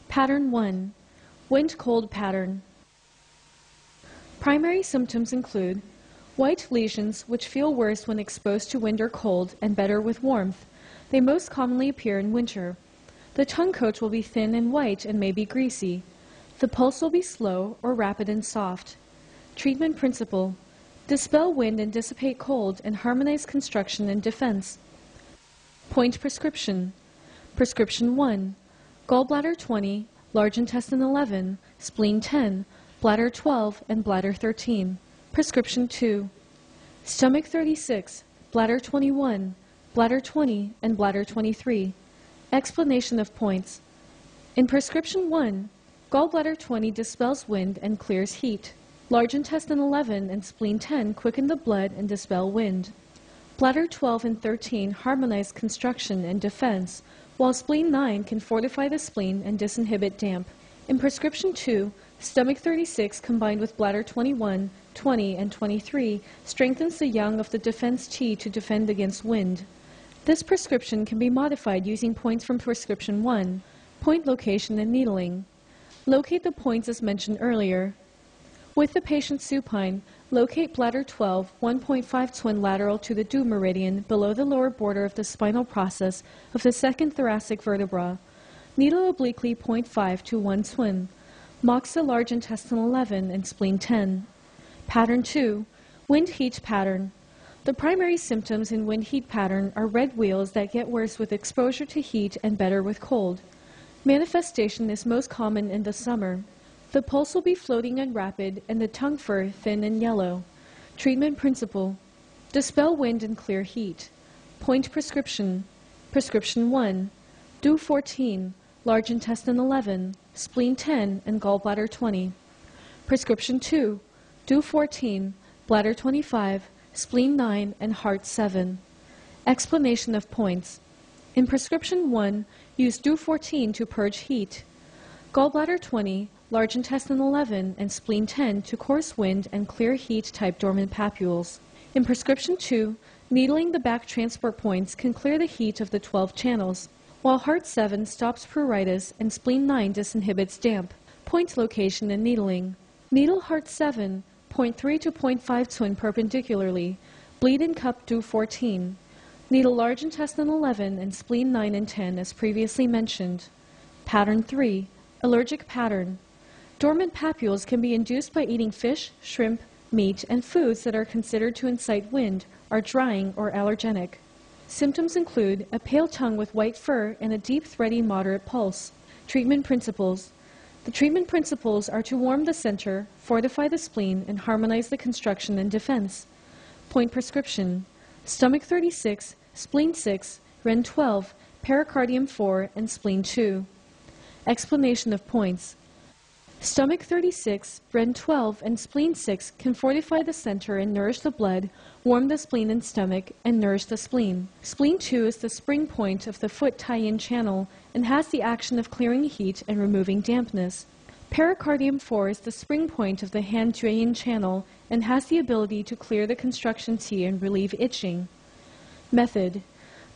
Pattern 1. Wind-cold pattern. Primary symptoms include white lesions, which feel worse when exposed to wind or cold and better with warmth. They most commonly appear in winter. The tongue coat will be thin and white and may be greasy. The pulse will be slow or rapid and soft. Treatment principle: dispel wind and dissipate cold and harmonize construction and defense. Point prescription. Prescription 1. Gallbladder 20, large intestine 11, spleen 10, bladder 12, and bladder 13. Prescription 2. Stomach 36, bladder 21, bladder 20, and bladder 23. Explanation of points. In prescription 1, gallbladder 20 dispels wind and clears heat. Large intestine 11 and spleen 10 quicken the blood and dispel wind. Bladder 12 and 13 harmonize construction and defense, while spleen 9 can fortify the spleen and disinhibit damp. In prescription 2, stomach 36 combined with bladder 21, 20, and 23 strengthens the yang of the defense qi to defend against wind. This prescription can be modified using points from prescription 1. Point location and needling. Locate the points as mentioned earlier. With the patient supine, locate bladder 12, 1.5 twin lateral to the due meridian below the lower border of the spinal process of the second thoracic vertebra. Needle obliquely 0.5 to 1 twin. Moxa large intestine 11 and spleen 10. Pattern 2. Wind heat pattern. The primary symptoms in wind heat pattern are red wheals that get worse with exposure to heat and better with cold. Manifestation is most common in the summer. The pulse will be floating and rapid, and the tongue fur thin and yellow. Treatment principle: dispel wind and clear heat. Point prescription. Prescription 1. DU 14, large intestine 11, spleen 10, and gallbladder 20. Prescription 2. DU 14, bladder 25, spleen 9, and heart 7. Explanation of points. In prescription 1, use DU 14 to purge heat. Gallbladder 20, large intestine 11, and spleen 10 to course wind and clear heat type dormant papules. In prescription 2, needling the back transport points can clear the heat of the 12 channels, while heart 7 stops pruritus and spleen 9 disinhibits damp. Point location and needling. Needle heart 7, 0.3 to 0.5 twin perpendicularly. Bleed in cup DU 14. Needle large intestine 11 and spleen 9 and 10 as previously mentioned. Pattern 3. Allergic pattern. Dormant papules can be induced by eating fish, shrimp, meat, and foods that are considered to incite wind, are drying, or allergenic. Symptoms include a pale tongue with white fur and a deep, thready, moderate pulse. Treatment principles. The treatment principles are to warm the center, fortify the spleen, and harmonize the construction and defense. Point prescription. Stomach 36, spleen 6, Ren 12, pericardium 4, and spleen 2. Explanation of points. Stomach 36, Ren 12, and spleen 6 can fortify the center and nourish the blood, warm the spleen and stomach, and nourish the spleen. Spleen 2 is the spring point of the foot tie-in channel and has the action of clearing heat and removing dampness. Pericardium 4 is the spring point of the Han-Juan channel and has the ability to clear the construction T and relieve itching. Method: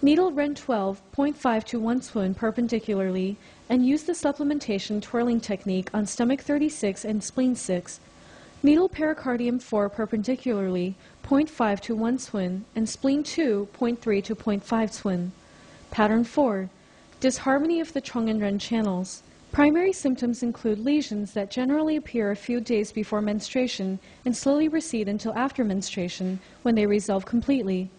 needle Ren 12 0.5 to 1 swin perpendicularly and use the supplementation twirling technique on stomach 36 and spleen 6. Needle pericardium 4 perpendicularly 0.5 to 1 swin and spleen 2 0.3 to 0.5 swin. Pattern 4. Disharmony of the Chung and Ren channels. Primary symptoms include lesions that generally appear a few days before menstruation and slowly recede until after menstruation, when they resolve completely.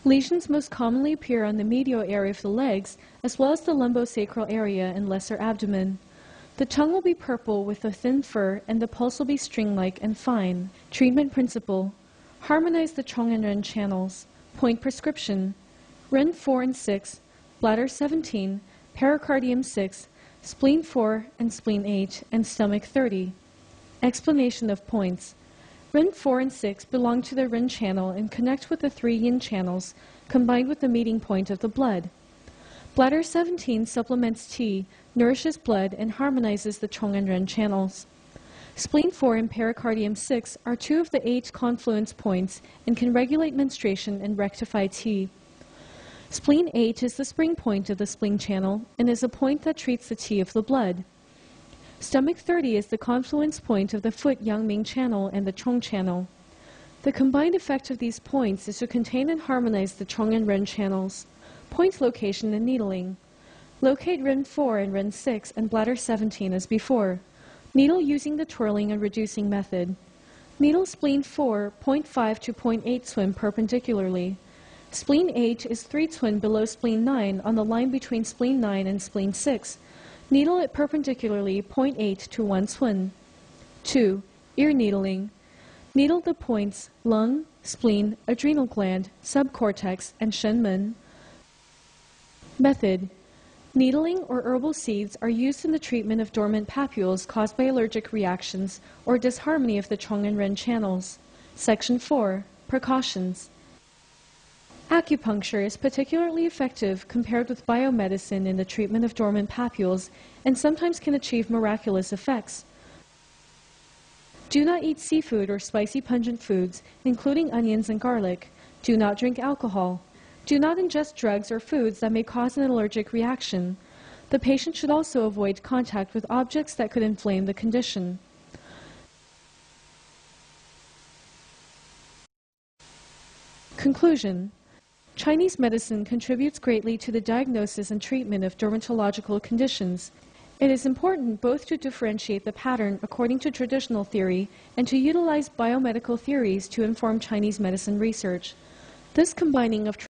Lesions most commonly appear on the medial area of the legs, as well as the lumbosacral area and lesser abdomen. The tongue will be purple with a thin fur, and the pulse will be string-like and fine. Treatment principle: harmonize the Chung and Ren channels. Point prescription: Ren 4 and 6, bladder 17, pericardium 6, spleen 4 and spleen 8, and stomach 30. Explanation of points: Ren 4 and 6 belong to the Ren channel and connect with the 3 yin channels, combined with the meeting point of the blood. Bladder 17 supplements T, nourishes blood, and harmonizes the Chung and Ren channels. Spleen 4 and pericardium 6 are 2 of the 8 confluence points and can regulate menstruation and rectify T. Spleen 8 is the spring point of the spleen channel and is a point that treats the T of the blood. Stomach 30 is the confluence point of the foot Yangming channel and the Chung channel. The combined effect of these points is to contain and harmonize the Chung and Ren channels. Point location and needling: locate Ren 4 and Ren 6 and bladder 17 as before. Needle using the twirling and reducing method. Needle spleen 4 0.5 to 0.8 swim perpendicularly. Spleen 8 is 3 twin below spleen 9 on the line between spleen 9 and spleen 6. Needle it perpendicularly 0.8 to 1 swin. 2. Ear needling. Needle the points lung, spleen, adrenal gland, subcortex, and shenmen. Method: needling or herbal seeds are used in the treatment of dormant papules caused by allergic reactions or disharmony of the Chung and Ren channels. Section 4. Precautions. Acupuncture is particularly effective compared with biomedicine in the treatment of dormant papules and sometimes can achieve miraculous effects. Do not eat seafood or spicy pungent foods, including onions and garlic. Do not drink alcohol. Do not ingest drugs or foods that may cause an allergic reaction. The patient should also avoid contact with objects that could inflame the condition. Conclusion: Chinese medicine contributes greatly to the diagnosis and treatment of dermatological conditions. It is important both to differentiate the pattern according to traditional theory and to utilize biomedical theories to inform Chinese medicine research. This combining of